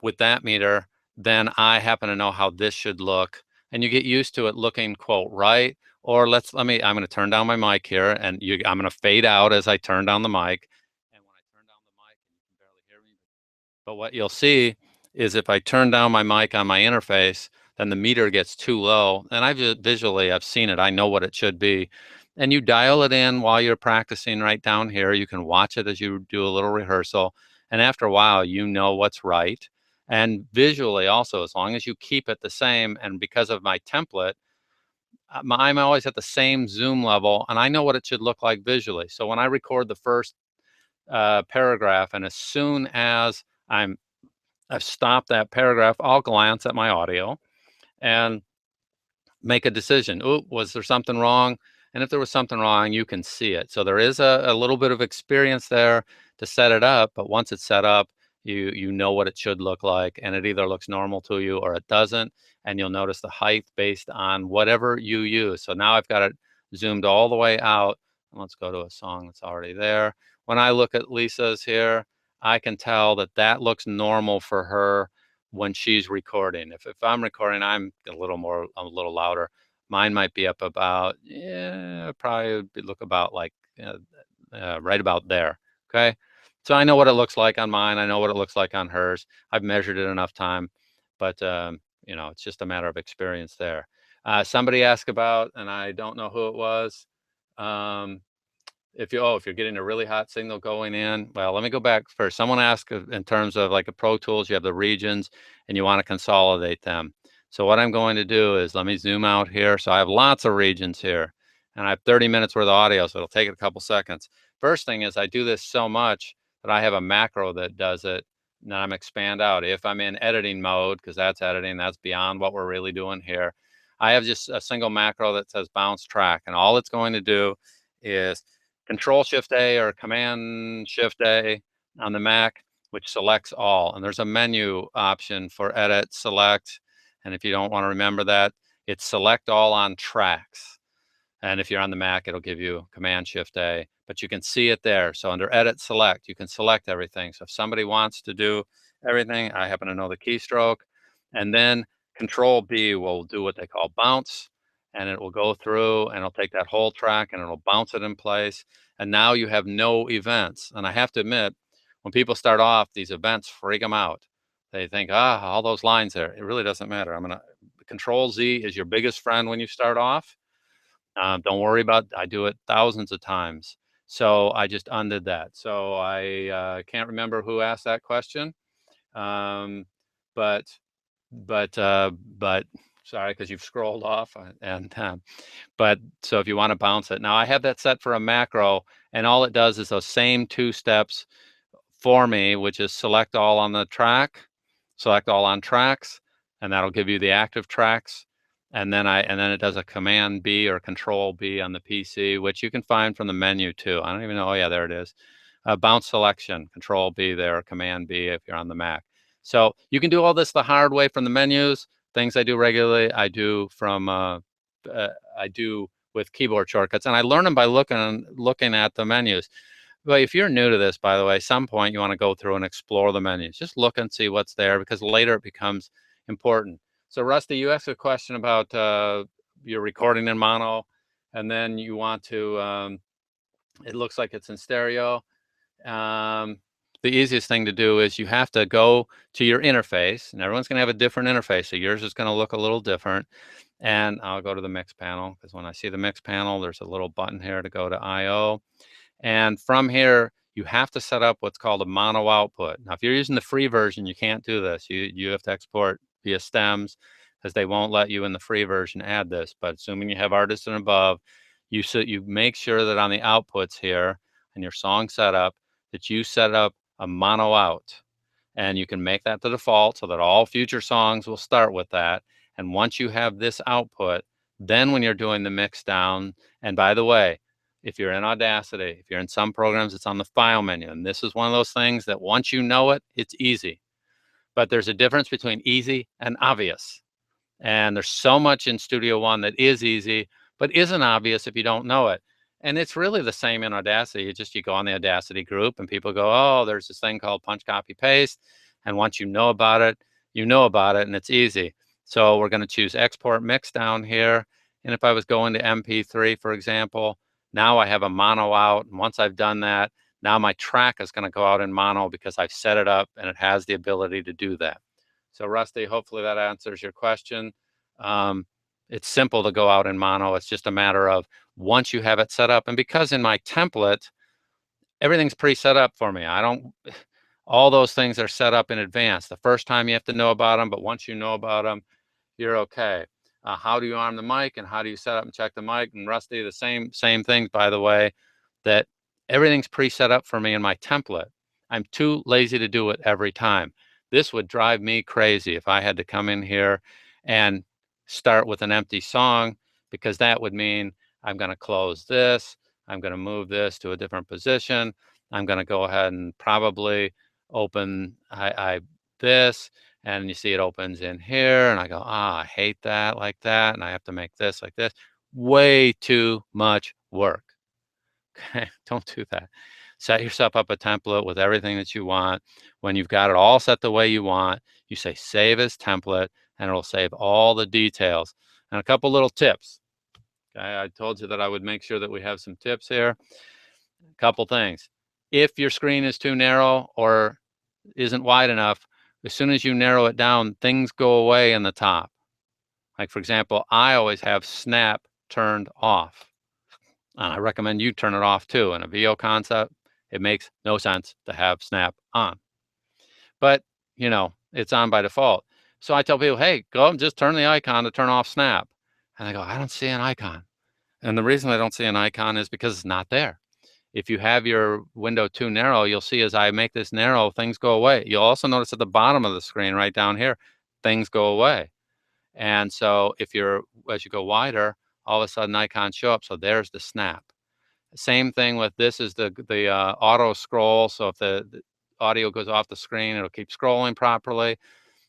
with that meter, then I happen to know how this should look. And you get used to it looking, quote, right. Or I'm going to turn down my mic here and I'm going to fade out as I turn down the mic. And when I turn down the mic, and you can barely hear me, but what you'll see is if I turn down my mic on my interface, then the meter gets too low. And I've seen it. I know what it should be. And you dial it in while you're practicing right down here. You can watch it as you do a little rehearsal. And after a while, you know what's right. And visually also, as long as you keep it the same, and because of my template, I'm always at the same zoom level, and I know what it should look like visually. So when I record the first paragraph, and as soon as I've stopped that paragraph, I'll glance at my audio and make a decision. Oh, was there something wrong? And if there was something wrong, you can see it. So there is a little bit of experience there to set it up, but once it's set up, you know what it should look like, and it either looks normal to you or it doesn't, and you'll notice the height based on whatever you use. So now I've got it zoomed all the way out. Let's go to a song that's already there. When I look at Lisa's here, I can tell that that looks normal for her when she's recording. If I'm recording, I'm a little louder. Mine might be up about, yeah, look about like right about there. Okay. So I know what it looks like on mine. I know what it looks like on hers. I've measured it enough time, but it's just a matter of experience there. Somebody asked about, and I don't know who it was, If you're getting a really hot signal going in, well, let me go back first. Someone asked in terms of like a Pro Tools, you have the regions and you want to consolidate them. So what I'm going to do is let me zoom out here. So I have lots of regions here and I have 30 minutes worth of audio, so it'll take it a couple seconds. First thing is I do this so much that I have a macro that does it, and then I'm expand out. If I'm in editing mode, because that's editing, that's beyond what we're really doing here. I have just a single macro that says bounce track, and all it's going to do is Control Shift A or Command Shift A on the Mac, which selects all. And there's a menu option for edit, select. And if you don't want to remember that, it's select all on tracks. And if you're on the Mac, it'll give you Command Shift A, but you can see it there. So under Edit Select, you can select everything. So if somebody wants to do everything, I happen to know the keystroke, and then Control B will do what they call bounce, and it will go through and it'll take that whole track and it'll bounce it in place. And now you have no events. And I have to admit, when people start off, these events freak them out. They think, all those lines there. It really doesn't matter. Control Z is your biggest friend when you start off. Don't worry about, I do it thousands of times. So I just undid that. So I can't remember who asked that question. Um, but, but sorry, because you've scrolled off but so if you want to bounce it, now I have that set for a macro, and all it does is those same 2 steps for me, which is select all on the track, select all on tracks, and that'll give you the active tracks. And then it does a Command B or Control B on the PC, which you can find from the menu too. I don't even know. Oh yeah, there it is. Bounce selection, Control B there, Command B if you're on the Mac. So you can do all this the hard way from the menus. Things I do regularly, I do with keyboard shortcuts, and I learn them by looking at the menus. But if you're new to this, by the way, some point you want to go through and explore the menus. Just look and see what's there, because later it becomes important. So Rusty, you asked a question about your recording in mono, and then you want to, it looks like it's in stereo. The easiest thing to do is you have to go to your interface, and everyone's going to have a different interface. So yours is going to look a little different. And I'll go to the mix panel, because when I see the mix panel, there's a little button here to go to I/O. And from here, you have to set up what's called a mono output. Now, if you're using the free version, you can't do this. You have to export via stems, because they won't let you in the free version add this. But assuming you have artists and above, you make sure that on the outputs here and your song setup, that you set up a mono out. And you can make that the default so that all future songs will start with that. And once you have this output, then when you're doing the mix down, and by the way, if you're in Audacity, if you're in some programs, it's on the file menu. And this is one of those things that once you know it, it's easy. But there's a difference between easy and obvious. And there's so much in Studio One that is easy, but isn't obvious if you don't know it. And it's really the same in Audacity. You go on the Audacity group and people go, oh, there's this thing called punch, copy, paste. And once you know about it, you know about it, and it's easy. So we're going to choose export mix down here. And if I was going to MP3, for example, now I have a mono out. And once I've done that, now my track is going to go out in mono because I've set it up and it has the ability to do that. So Rusty, hopefully that answers your question. It's simple to go out in mono. It's just a matter of once you have it set up. And because in my template, everything's pre-set up for me. All those things are set up in advance. The first time you have to know about them, but once you know about them, you're okay. How do you arm the mic, and how do you set up and check the mic? And Rusty, the same things, by the way, that everything's pre-set up for me in my template. I'm too lazy to do it every time. This would drive me crazy if I had to come in here and start with an empty song, because that would mean I'm going to close this. I'm going to move this to a different position. I'm going to go ahead and probably open this, and you see it opens in here, and I go, I hate that like that, and I have to make this like this. Way too much work. Okay, don't do that. Set yourself up a template with everything that you want. When you've got it all set the way you want, you say save as template, and it'll save all the details. And a couple little tips. Okay, I told you that I would make sure that we have some tips here. A couple things. If your screen is too narrow or isn't wide enough, as soon as you narrow it down, things go away in the top. Like, for example, I always have snap turned off And I recommend you turn it off too. In a VO concept, it makes no sense to have snap on. But, it's on by default. So I tell people, "Hey, go and just turn the icon to turn off snap." And they go, "I don't see an icon." And the reason I don't see an icon is because it's not there. If you have your window too narrow, you'll see as I make this narrow, things go away. You'll also notice at the bottom of the screen right down here, things go away. And so as you go wider, all of a sudden icons show up. So there's the snap. Same thing with this is the auto scroll. So if the audio goes off the screen, it'll keep scrolling properly.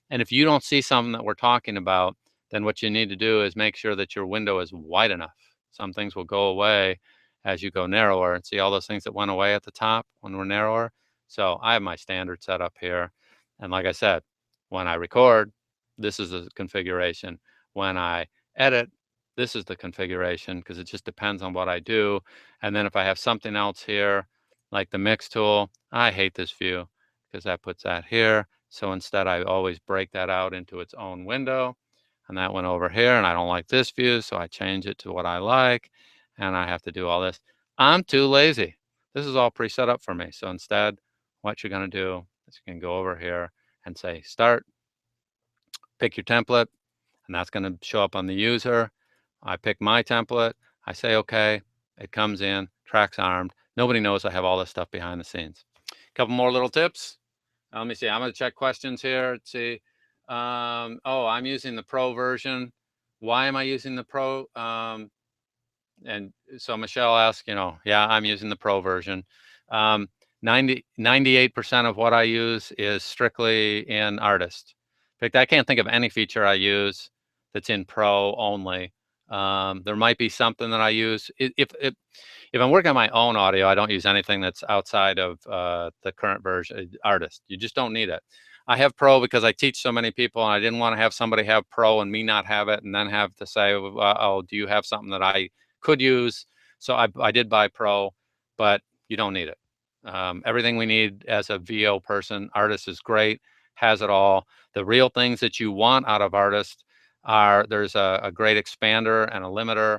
And if you don't see something that we're talking about, then what you need to do is make sure that your window is wide enough. Some things will go away as you go narrower, and see all those things that went away at the top when we're narrower. So I have my standard set up here. And like I said, when I record, this is the configuration. When I edit, this is the configuration, because it just depends on what I do. And then if I have something else here, like the mix tool, I hate this view because that puts that here. So instead, I always break that out into its own window. And that went over here, and I don't like this view, so I change it to what I like, and I have to do all this. I'm too lazy. This is all preset up for me. So instead, what you're going to do is you can go over here and say start, pick your template, and that's going to show up on the user. I pick my template. I say okay. It comes in, track's armed. Nobody knows I have all this stuff behind the scenes. A couple more little tips. Let me see. I'm going to check questions here. Let's see. Oh, I'm using the Pro version. Why am I using the Pro? And so Michelle asked, yeah, I'm using the Pro version. 98% of what I use is strictly in Artist. In fact, I can't think of any feature I use that's in Pro only. There might be something that I use. If I'm working on my own audio, I don't use anything that's outside of the current version, Artist. You just don't need it. I have Pro because I teach so many people, and I didn't want to have somebody have Pro and me not have it, and then have to say, oh, do you have something that I could use? So I did buy Pro, but you don't need it. Everything we need as a VO person, Artist is great, has it all. The real things that you want out of Artist are there's a great expander and a limiter,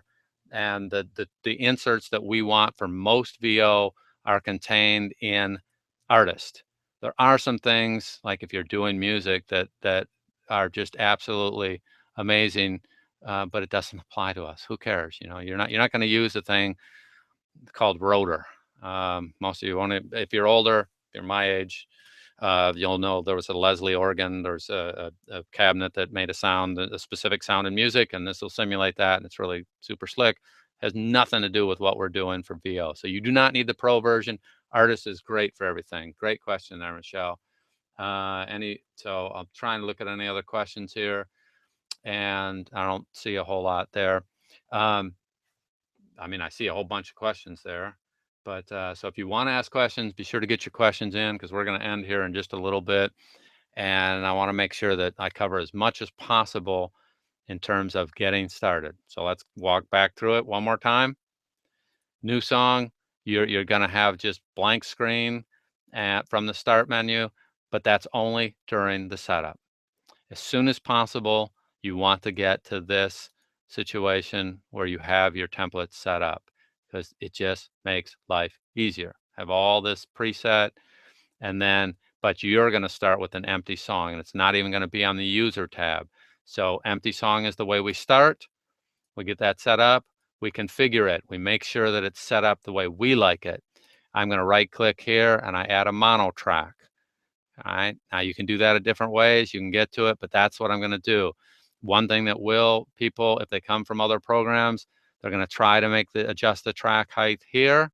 and the inserts that we want for most VO are contained in Artist. There are some things, like if you're doing music, that are just absolutely amazing, but it doesn't apply to us. Who cares? You're not going to use a thing called rotor. Most of you won't. If you're older, if you're my age, you'll know there was a Leslie organ. There's a cabinet that made a specific sound in music, and this will simulate that, and it's really super slick. Has nothing to do with what we're doing for VO. So you do not need the Pro version. Artist is great for everything. Great question there, Michelle. So I'm trying to look at any other questions here, and I don't see a whole lot there. I see a whole bunch of questions there, but so if you want to ask questions, be sure to get your questions in, because we're going to end here in just a little bit, and I want to make sure that I cover as much as possible in terms of getting started. So let's walk back through it one more time. New song, you're going to have just blank screen from the start menu, but that's only during the setup. As soon as possible, you want to get to this situation where you have your templates set up, because it just makes life easier. Have all this preset, but you're going to start with an empty song, and it's not even going to be on the user tab. So empty song is the way we start. We get that set up. We configure it. We make sure that it's set up the way we like it. I'm going to right click here and I add a mono track. All right. Now you can do that in different ways. You can get to it, but that's what I'm going to do. One thing that people, if they come from other programs, they're going to try to adjust the track height here.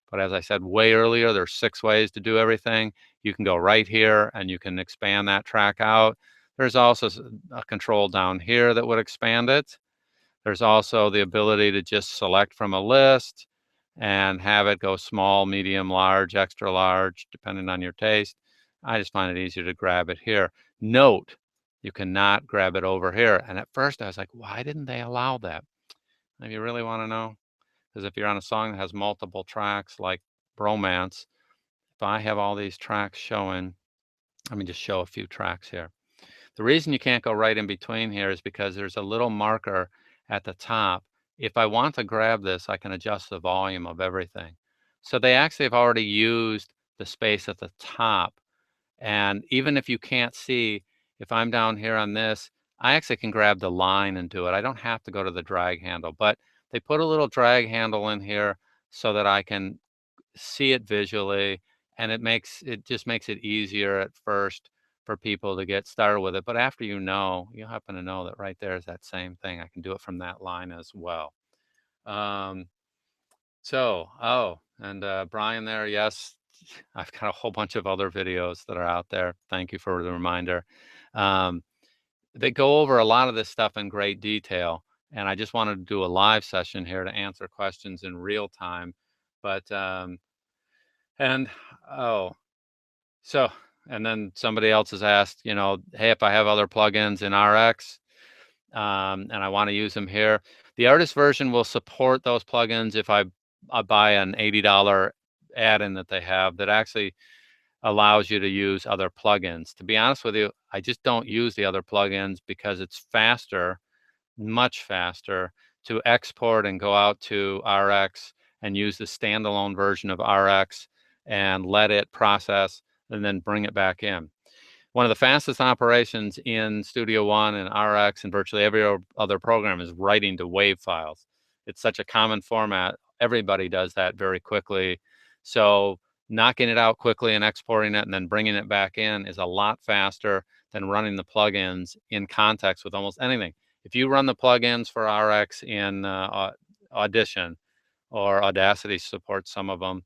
But as I said way earlier, there's 6 ways to do everything. You can go right here and you can expand that track out. There's also a control down here that would expand it. There's also the ability to just select from a list and have it go small, medium, large, extra large, depending on your taste. I just find it easier to grab it here. Note, you cannot grab it over here. And at first I was like, why didn't they allow that? If you really want to know, because if you're on a song that has multiple tracks like Bromance, if I have all these tracks showing, let me just show a few tracks here. The reason you can't go right in between here is because there's a little marker at the top. if I want to grab this, I can adjust the volume of everything. So they actually have already used the space at the top. And even if you can't see, if I'm down here on this, I actually can grab the line and do it. I don't have to go to the drag handle, but they put a little drag handle in here so that I can see it visually, and it just makes it easier at first for people to get started with it. But after you happen to know that right there is that same thing. I can do it from that line as well. Um, and Brian there, yes, I've got a whole bunch of other videos that are out there. Thank you for the reminder. Um, they go over a lot of this stuff in great detail, and I just wanted to do a live session here to answer questions in real time. But and oh, so and then somebody else has asked, hey, if I have other plugins in RX, and I want to use them here, the artist version will support those plugins if I buy an $80 add-in that they have that actually allows you to use other plugins. To be honest with you, I just don't use the other plugins because it's faster, much faster, to export and go out to RX and use the standalone version of RX and let it process and then bring it back in. One of the fastest operations in Studio One and RX and virtually every other program is writing to WAV files. It's such a common format. Everybody does that very quickly. So knocking it out quickly and exporting it and then bringing it back in is a lot faster than running the plugins in context with almost anything. If you run the plugins for RX in Audition, or Audacity supports some of them,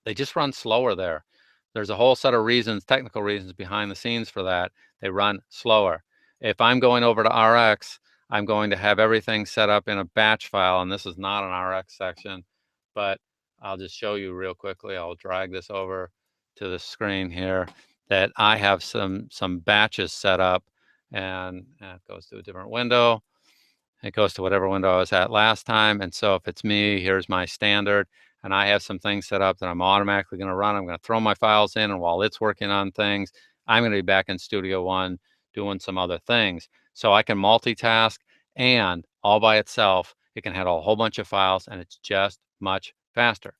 they just run slower there. There's a whole set of reasons, technical reasons behind the scenes for that. They run slower. If I'm going over to RX, I'm going to have everything set up in a batch file, and this is not an RX section, but I'll just show you real quickly. I'll drag this over to the screen here that I have some batches set up, and it goes to a different window. It goes to whatever window I was at last time. And so if it's me, here's my standard, and I have some things set up that I'm automatically going to run. I'm going to throw my files in, and while it's working on things, I'm going to be back in Studio One doing some other things. So I can multitask, and all by itself, it can handle a whole bunch of files, and it's just much faster.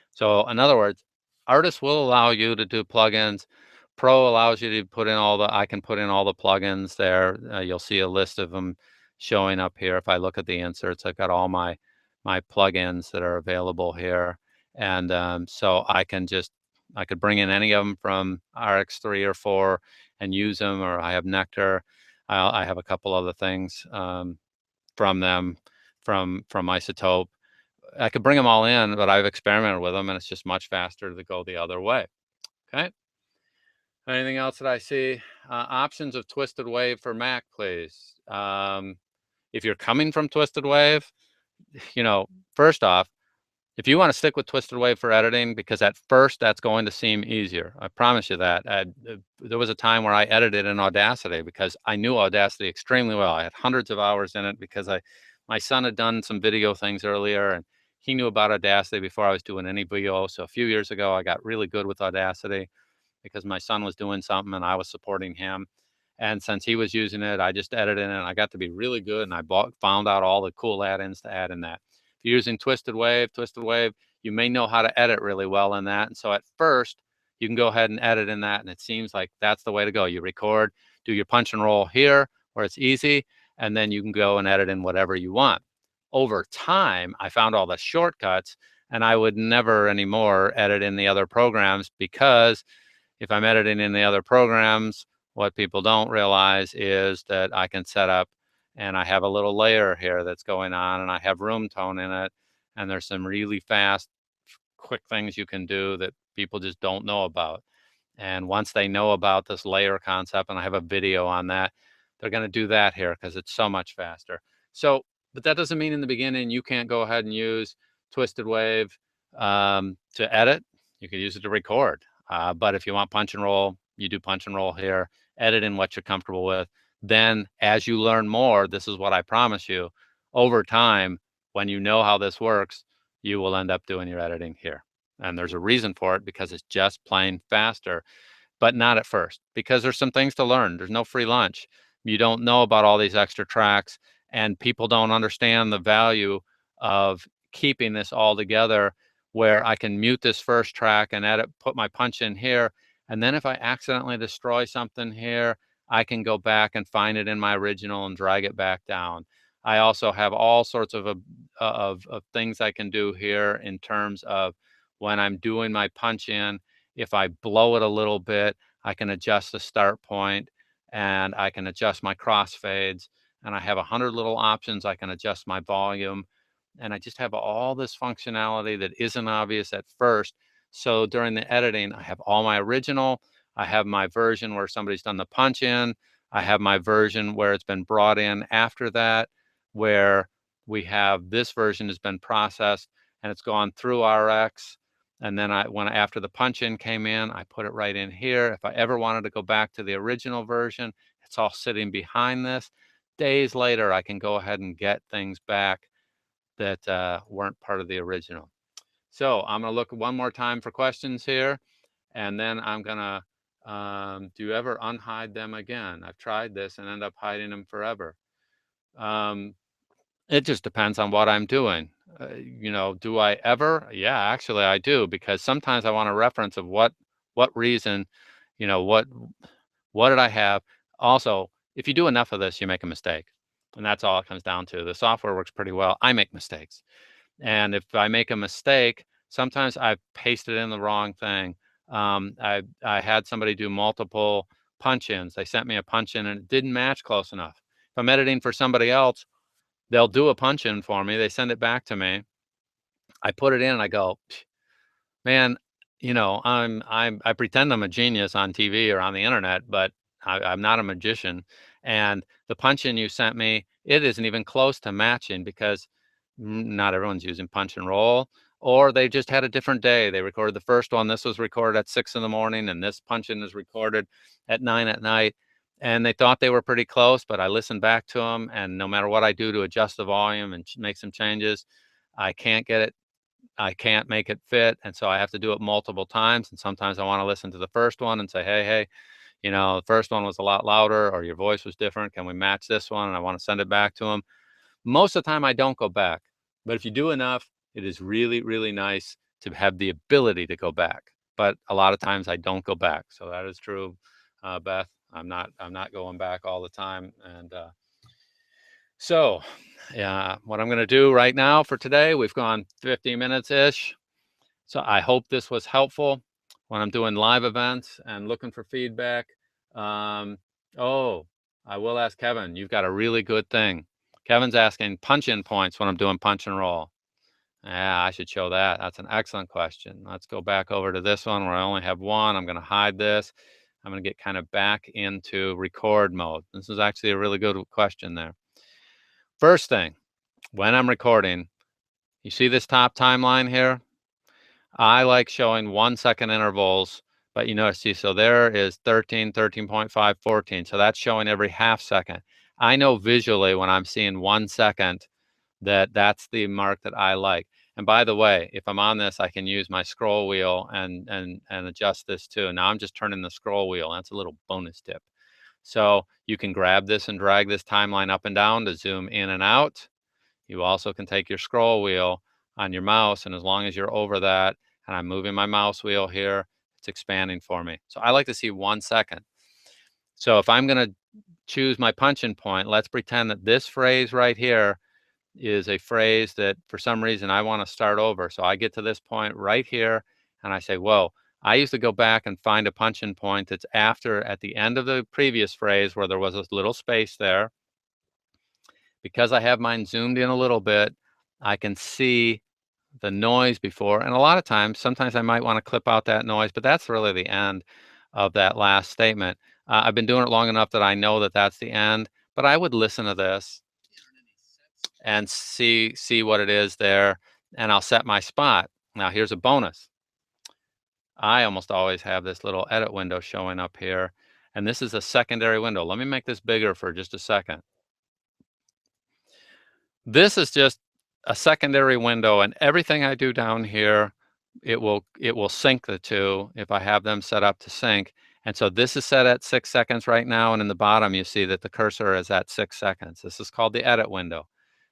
So in other words, Artist will allow you to do plugins. Pro allows you to put in I can put in all the plugins there. You'll see a list of them showing up here. If I look at the inserts, I've got all my plugins that are available here. And so I could bring in any of them from RX3 or 4 and use them, or I have Nectar. I have a couple other things from them, from Isotope. I could bring them all in, but I've experimented with them, and it's just much faster to go the other way. Okay. Anything else that I see? Options of Twisted Wave for Mac, please. If you're coming from Twisted Wave, first off, if you want to stick with Twisted Wave for editing, because at first that's going to seem easier, I promise you that. There was a time where I edited in Audacity because I knew Audacity extremely well. I had hundreds of hours in it because my son had done some video things earlier, and he knew about Audacity before I was doing any video. So a few years ago, I got really good with Audacity because my son was doing something and I was supporting him. And since he was using it, I just edited it, and I got to be really good, and I found out all the cool add-ins to add in that. If you're using Twisted Wave, you may know how to edit really well in that. And so at first, you can go ahead and edit in that, and it seems like that's the way to go. You record, do your punch and roll here where it's easy, and then you can go and edit in whatever you want. Over time, I found all the shortcuts, and I would never anymore edit in the other programs, because if I'm editing in the other programs, what people don't realize is that I can set up, and I have a little layer here that's going on, and I have room tone in it, and there's some really fast, quick things you can do that people just don't know about. And once they know about this layer concept, and I have a video on that, they're going to do that here because it's so much faster. So, but that doesn't mean in the beginning you can't go ahead and use Twisted Wave to edit. You could use it to record. But if you want punch and roll, you do punch and roll here, edit in what you're comfortable with. Then as you learn more, this is what I promise you, over time, when you know how this works, you will end up doing your editing here. And there's a reason for it, because it's just plain faster, but not at first, because there's some things to learn. There's no free lunch. You don't know about all these extra tracks. and people don't understand the value of keeping this all together, where I can mute this first track and edit, put my punch in here, and then if I accidentally destroy something here, I can go back and find it in my original and drag it back down. I also have all sorts of things I can do here in terms of when I'm doing my punch in. If I blow it a little bit, I can adjust the start point, and I can adjust my crossfades, and I have 100 little options. I can adjust my volume, and I just have all this functionality that isn't obvious at first. So during the editing, I have all my original, I have my version where somebody's done the punch in, I have my version where it's been brought in after that, where we have this version has been processed and it's gone through RX. And then after the punch in came in, I put it right in here. If I ever wanted to go back to the original version, it's all sitting behind this. Days later, I can go ahead and get things back that weren't part of the original. So I'm going to look one more time for questions here, and then I'm going to, do you ever unhide them again? I've tried this and end up hiding them forever. It just depends on what I'm doing. Do I ever? Yeah, actually I do, because sometimes I want a reference of what reason, you know, what did I have? Also, if you do enough of this, you make a mistake. And that's all it comes down to. The software works pretty well. I make mistakes. And if I make a mistake, sometimes I've pasted in the wrong thing. I had somebody do multiple punch-ins. They sent me a punch-in and it didn't match close enough. If I'm editing for somebody else, they'll do a punch-in for me. They send it back to me. I put it in and I go, man, I pretend I'm a genius on TV or on the internet, but I'm not a magician. And the punch-in you sent me, it isn't even close to matching, because not everyone's using punch and roll, or they just had a different day. They recorded the first one. This was recorded at 6 in the morning, and this punch-in is recorded at 9 at night. And they thought they were pretty close, but I listened back to them, and no matter what I do to adjust the volume and make some changes, I can't get it I can't make it fit, and so I have to do it multiple times, and sometimes I wanna listen to the first one and say, "Hey, the first one was a lot louder, or your voice was different. Can we match this one?" And I wanna send it back to them. Most of the time, I don't go back, but if you do enough, it is really, really nice to have the ability to go back, but a lot of times I don't go back, so that is true, Beth. I'm not going back all the time, and, so, yeah, what I'm gonna do right now for today, we've gone 50 minutes-ish. So I hope this was helpful when I'm doing live events and looking for feedback. Um, oh, I will ask Kevin. You've got a really good thing. Kevin's asking punch-in points when I'm doing punch and roll. Yeah, I should show that. That's an excellent question. Let's go back over to this one where I only have one. I'm going to hide this. I'm going to get kind of back into record mode. This is actually a really good question there. First thing, when I'm recording, you see this top timeline here? I like showing 1-second intervals, but see, so there is 13, 13.5, 14. So that's showing every half second. I know visually when I'm seeing 1 second that that's the mark that I like. And by the way, if I'm on this, I can use my scroll wheel and adjust this too. Now I'm just turning the scroll wheel. That's a little bonus tip. So you can grab this and drag this timeline up and down to zoom in and out. You also can take your scroll wheel on your mouse, and as long as you're over that, and I'm moving my mouse wheel here, it's expanding for me. So I like to see 1 second. So if I'm going to choose my punch-in point, let's pretend that this phrase right here is a phrase that for some reason I want to start over. So I get to this point right here, and I say, whoa, I used to go back and find a punch-in point that's at the end of the previous phrase where there was a little space there. Because I have mine zoomed in a little bit, I can see the noise before, and a lot of times, sometimes I might want to clip out that noise, but that's really the end of that last statement. I've been doing it long enough that I know that that's the end, but I would listen to this and see what it is there, and I'll set my spot. Now here's a bonus. I almost always have this little edit window showing up here, and this is a secondary window. Let me make this bigger for just a second. This is just a secondary window, and everything I do down here, it will sync the two if I have them set up to sync. And so this is set at 6 seconds right now, and in the bottom you see that the cursor is at 6 seconds. This is called the edit window.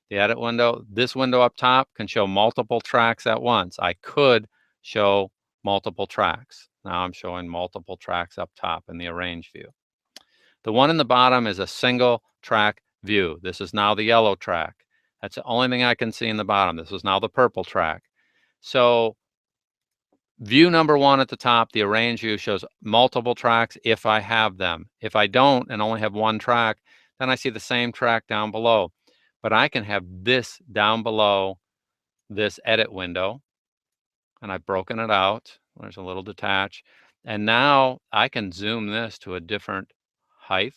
The edit window, this window up top can show multiple tracks at once. I could show multiple tracks. Now I'm showing multiple tracks up top in the arrange view. The one in the bottom is a single track view. This is now the yellow track. That's the only thing I can see in the bottom. This is now the purple track. So view number one at the top, the arrange view, shows multiple tracks if I have them. If I don't and only have one track, then I see the same track down below. But I can have this down below this edit window, and I've broken it out. There's a little detach. And now I can zoom this to a different height.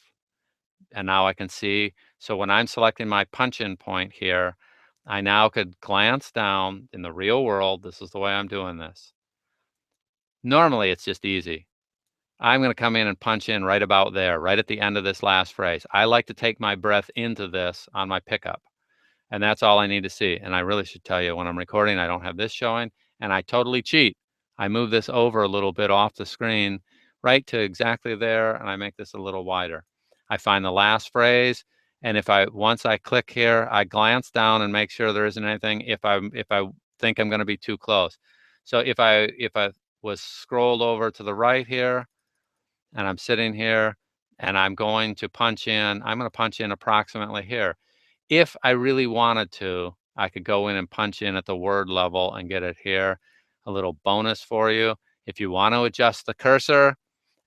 And now I can see, so when I'm selecting my punch-in point here, I now could glance down in the real world. This is the way I'm doing this. Normally, it's just easy. I'm going to come in and punch in right about there, right at the end of this last phrase. I like to take my breath into this on my pickup, and that's all I need to see. And I really should tell you, when I'm recording, I don't have this showing, and I totally cheat. I move this over a little bit off the screen, right to exactly there, and I make this a little wider. I find the last phrase, and once I click here, I glance down and make sure there isn't anything if I think I'm going to be too close. So if I was scrolled over to the right here, and I'm sitting here, and I'm going to punch in, I'm going to punch in approximately here. If I really wanted to, I could go in and punch in at the word level and get it here. A little bonus for you. If you want to adjust the cursor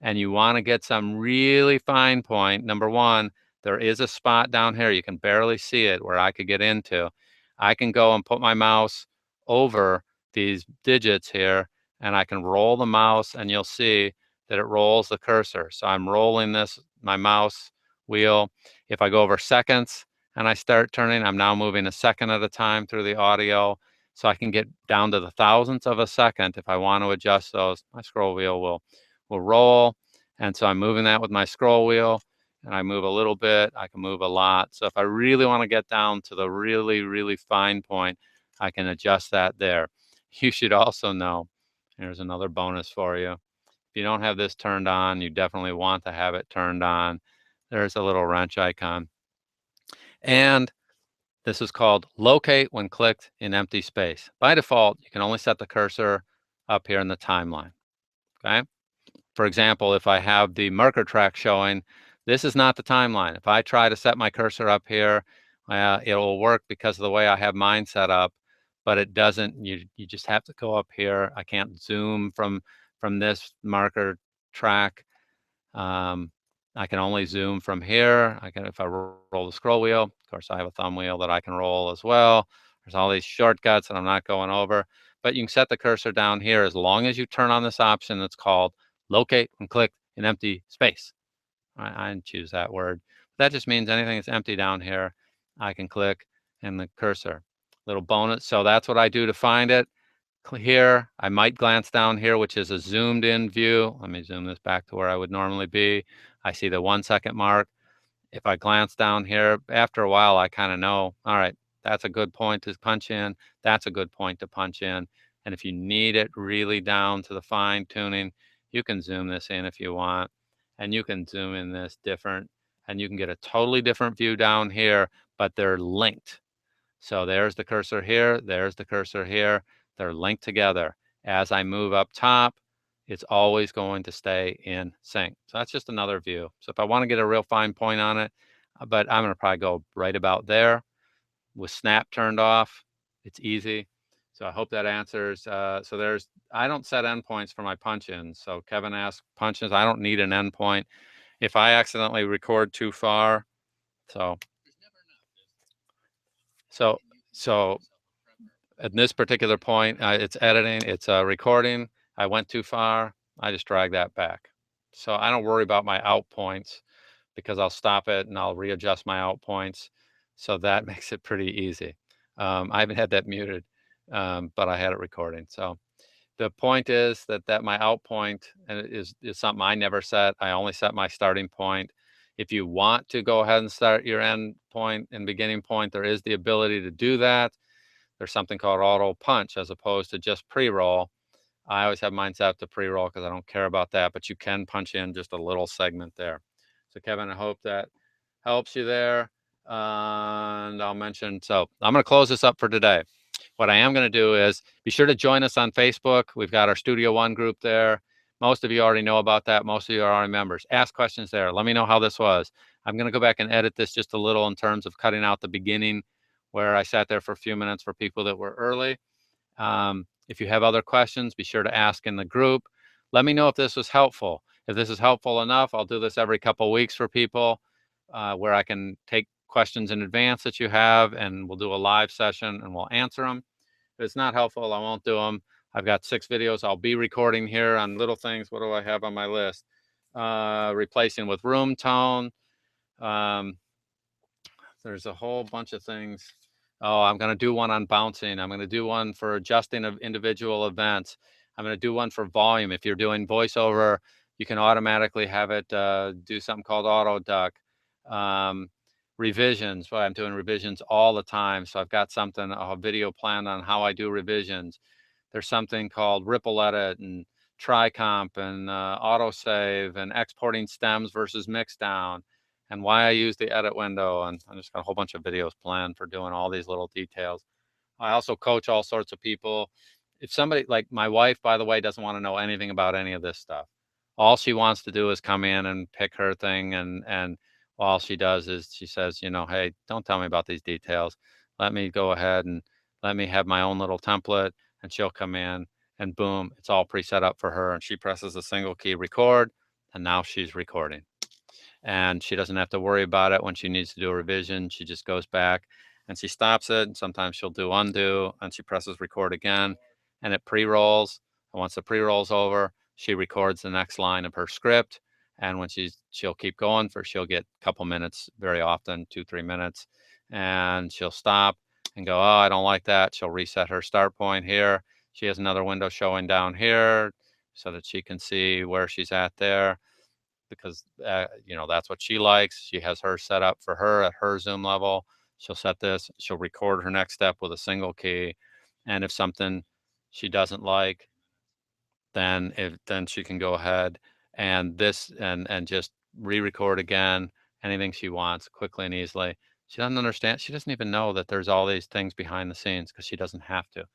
and you want to get some really fine point, number one, there is a spot down here. You can barely see it where I could get into. I can go and put my mouse over these digits here, and I can roll the mouse, and you'll see that it rolls the cursor. So I'm rolling my mouse wheel. If I go over seconds, and I start turning, I'm now moving a second at a time through the audio, so I can get down to the thousandths of a second if I want to adjust those. My scroll wheel will roll, and so I'm moving that with my scroll wheel, and I move a little bit, I can move a lot. So if I really want to get down to the really, really fine point, I can adjust that there. You should also know, here's another bonus for you. If you don't have this turned on, you definitely want to have it turned on. There's a little wrench icon. And this is called locate when clicked in empty space. By default, you can only set the cursor up here in the timeline, okay? For example, if I have the marker track showing, this is not the timeline. If I try to set my cursor up here, it will work because of the way I have mine set up, but it doesn't. You just have to go up here. I can't zoom from this marker track. I can only zoom from here. If I roll the scroll wheel, of course, I have a thumb wheel that I can roll as well. There's all these shortcuts that I'm not going over, but you can set the cursor down here as long as you turn on this option that's called locate and click in empty space. I didn't choose that word. That just means anything that's empty down here, I can click and the cursor. Little bonus. So that's what I do to find it. Here, I might glance down here, which is a zoomed in view. Let me zoom this back to where I would normally be. I see the 1 second mark. If I glance down here, after a while, I kind of know, all right, that's a good point to punch in. That's a good point to punch in. And if you need it really down to the fine tuning, you can zoom this in if you want. And you can zoom in this different. And you can get a totally different view down here, but they're linked. So there's the cursor here, there's the cursor here. They're linked together. As I move up top, it's always going to stay in sync. So that's just another view. So if I want to get a real fine point on it, but I'm going to probably go right about there with snap turned off. It's easy. So I hope that answers. So I don't set endpoints for my punch-ins. So Kevin asked punch-ins. I don't need an endpoint. If I accidentally record too far, so at this particular point, it's editing, it's recording. I went too far. I just drag that back. So I don't worry about my out points because I'll stop it and I'll readjust my out points. So that makes it pretty easy. I haven't had that muted, but I had it recording. So the point is that my out point is something I never set. I only set my starting point. If you want to go ahead and start your end point and beginning point, there is the ability to do that. There's something called auto punch as opposed to just pre-roll. I always have mine set to pre-roll because I don't care about that, but you can punch in just a little segment there. So Kevin, I hope that helps you there. And I'll mention, so I'm going to close this up for today. What I am going to do is be sure to join us on Facebook. We've got our Studio One group there. Most of you already know about that. Most of you are already members. Ask questions there. Let me know how this was. I'm going to go back and edit this just a little in terms of cutting out the beginning where I sat there for a few minutes for people that were early. If you have other questions, be sure to ask in the group. Let me know if this was helpful. If this is helpful enough, I'll do this every couple of weeks for people where I can take questions in advance that you have, and we'll do a live session and we'll answer them. If it's not helpful, I won't do them. I've got 6 videos I'll be recording here on little things. What do I have on my list? Replacing with room tone. Um, there's a whole bunch of things. Oh, I'm going to do one on bouncing. I'm going to do one for adjusting of individual events. I'm going to do one for volume. If you're doing voiceover, you can automatically have it do something called auto duck. Revisions. Well, I'm doing revisions all the time. So I've got something, a video planned on how I do revisions. There's something called ripple edit and tri-comp and autosave and exporting stems versus mixdown and why I use the edit window. And I just got a whole bunch of videos planned for doing all these little details. I also coach all sorts of people. If somebody, like my wife, by the way, doesn't want to know anything about any of this stuff. All she wants to do is come in and pick her thing, and all she does is she says, you know, hey, don't tell me about these details. Let me go ahead and let me have my own little template, and she'll come in and boom, it's all preset up for her, and she presses a single key record, and now she's recording. And she doesn't have to worry about it when she needs to do a revision. She just goes back and she stops it. And sometimes she'll do undo and she presses record again and it pre-rolls. And once the pre-roll's over, she records the next line of her script. And when she'll keep going she'll get a couple minutes, very often 2-3 minutes, and she'll stop and go, oh, I don't like that. She'll reset her start point here. She has another window showing down here so that she can see where she's at there, because you know, that's what she likes. She has her set up for her at her Zoom level. She'll set this, she'll record her next step with a single key. And if something she doesn't like, then she can go ahead and just re-record again, anything she wants quickly and easily. She doesn't understand. She doesn't even know that there's all these things behind the scenes because she doesn't have to.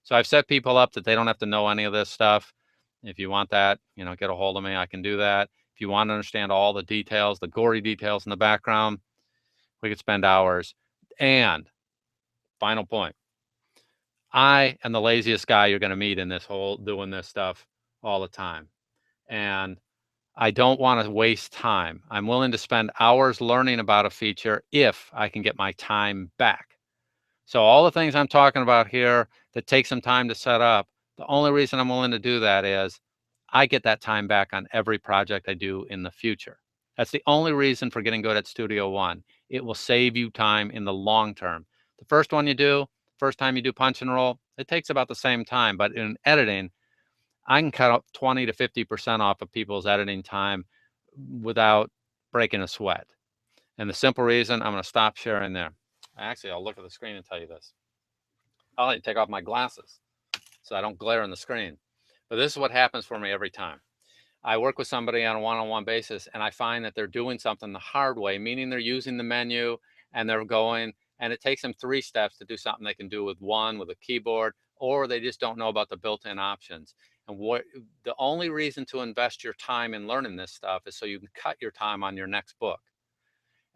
So I've set people up that they don't have to know any of this stuff. If you want that, you know, get a hold of me. I can do that. If you want to understand all the details, the gory details in the background, we could spend hours. And final point, I am the laziest guy you're going to meet in this whole doing this stuff all the time. And I don't want to waste time. I'm willing to spend hours learning about a feature if I can get my time back. So all the things I'm talking about here that take some time to set up, the only reason I'm willing to do that is I get that time back on every project I do in the future. That's the only reason for getting good at Studio One. It will save you time in the long term. The first time you do punch and roll, it takes about the same time, but in editing, I can cut up 20 to 50% off of people's editing time without breaking a sweat. And the simple reason, I'm going to stop sharing there. Actually, I'll look at the screen and tell you this. I'll need to take off my glasses so I don't glare on the screen. But this is what happens for me every time. I work with somebody on a one-on-one basis and I find that they're doing something the hard way, meaning they're using the menu and they're going, and it takes them 3 steps to do something they can do with a keyboard, or they just don't know about the built-in options. And the only reason to invest your time in learning this stuff is so you can cut your time on your next book.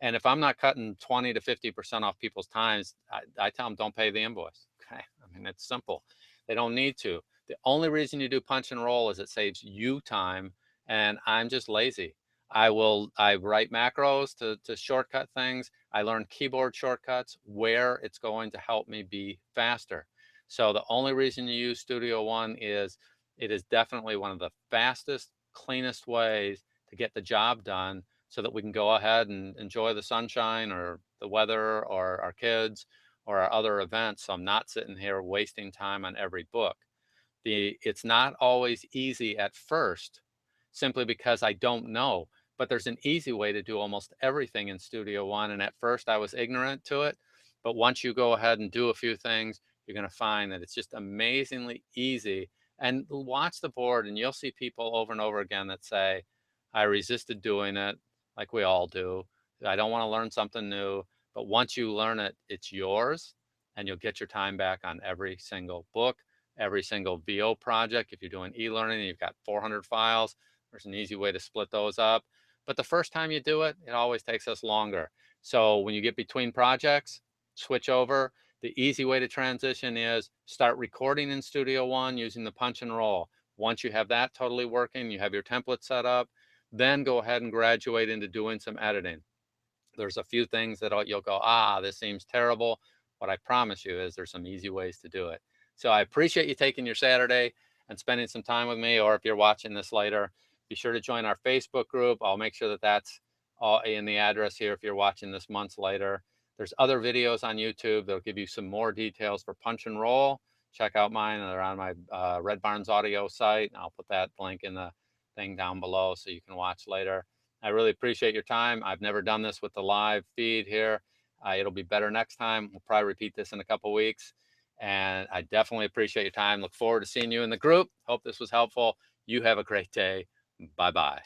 And if I'm not cutting 20 to 50% off people's times, I tell them don't pay the invoice. Okay, I mean, it's simple. They don't need to. The only reason you do punch and roll is it saves you time, and I'm just lazy. I write macros to shortcut things. I learn keyboard shortcuts where it's going to help me be faster. So the only reason you use Studio One is it is definitely one of the fastest, cleanest ways to get the job done so that we can go ahead and enjoy the sunshine or the weather or our kids or our other events. So I'm not sitting here wasting time on every book. It's not always easy at first, simply because I don't know, but there's an easy way to do almost everything in Studio One. And at first I was ignorant to it, but once you go ahead and do a few things, you're going to find that it's just amazingly easy. and watch the board, and you'll see people over and over again that say, I resisted doing it, like we all do. I don't want to learn something new. But once you learn it, it's yours, and you'll get your time back on every single book, every single VO project. If you're doing e-learning and you've got 400 files, there's an easy way to split those up. But the first time you do it, it always takes us longer. So when you get between projects, switch over. The easy way to transition is start recording in Studio One using the punch and roll. Once you have that totally working, you have your template set up, then go ahead and graduate into doing some editing. There's a few things that you'll go, this seems terrible. What I promise you is there's some easy ways to do it. So I appreciate you taking your Saturday and spending some time with me, or if you're watching this later, be sure to join our Facebook group. I'll make sure that that's all in the address here if you're watching this months later. There's other videos on YouTube that'll give you some more details for punch and roll. Check out mine. They're on my Red Barns audio site. I'll put that link in the thing down below so you can watch later. I really appreciate your time. I've never done this with the live feed here. It'll be better next time. We'll probably repeat this in a couple weeks. And I definitely appreciate your time. Look forward to seeing you in the group. Hope this was helpful. You have a great day. Bye-bye.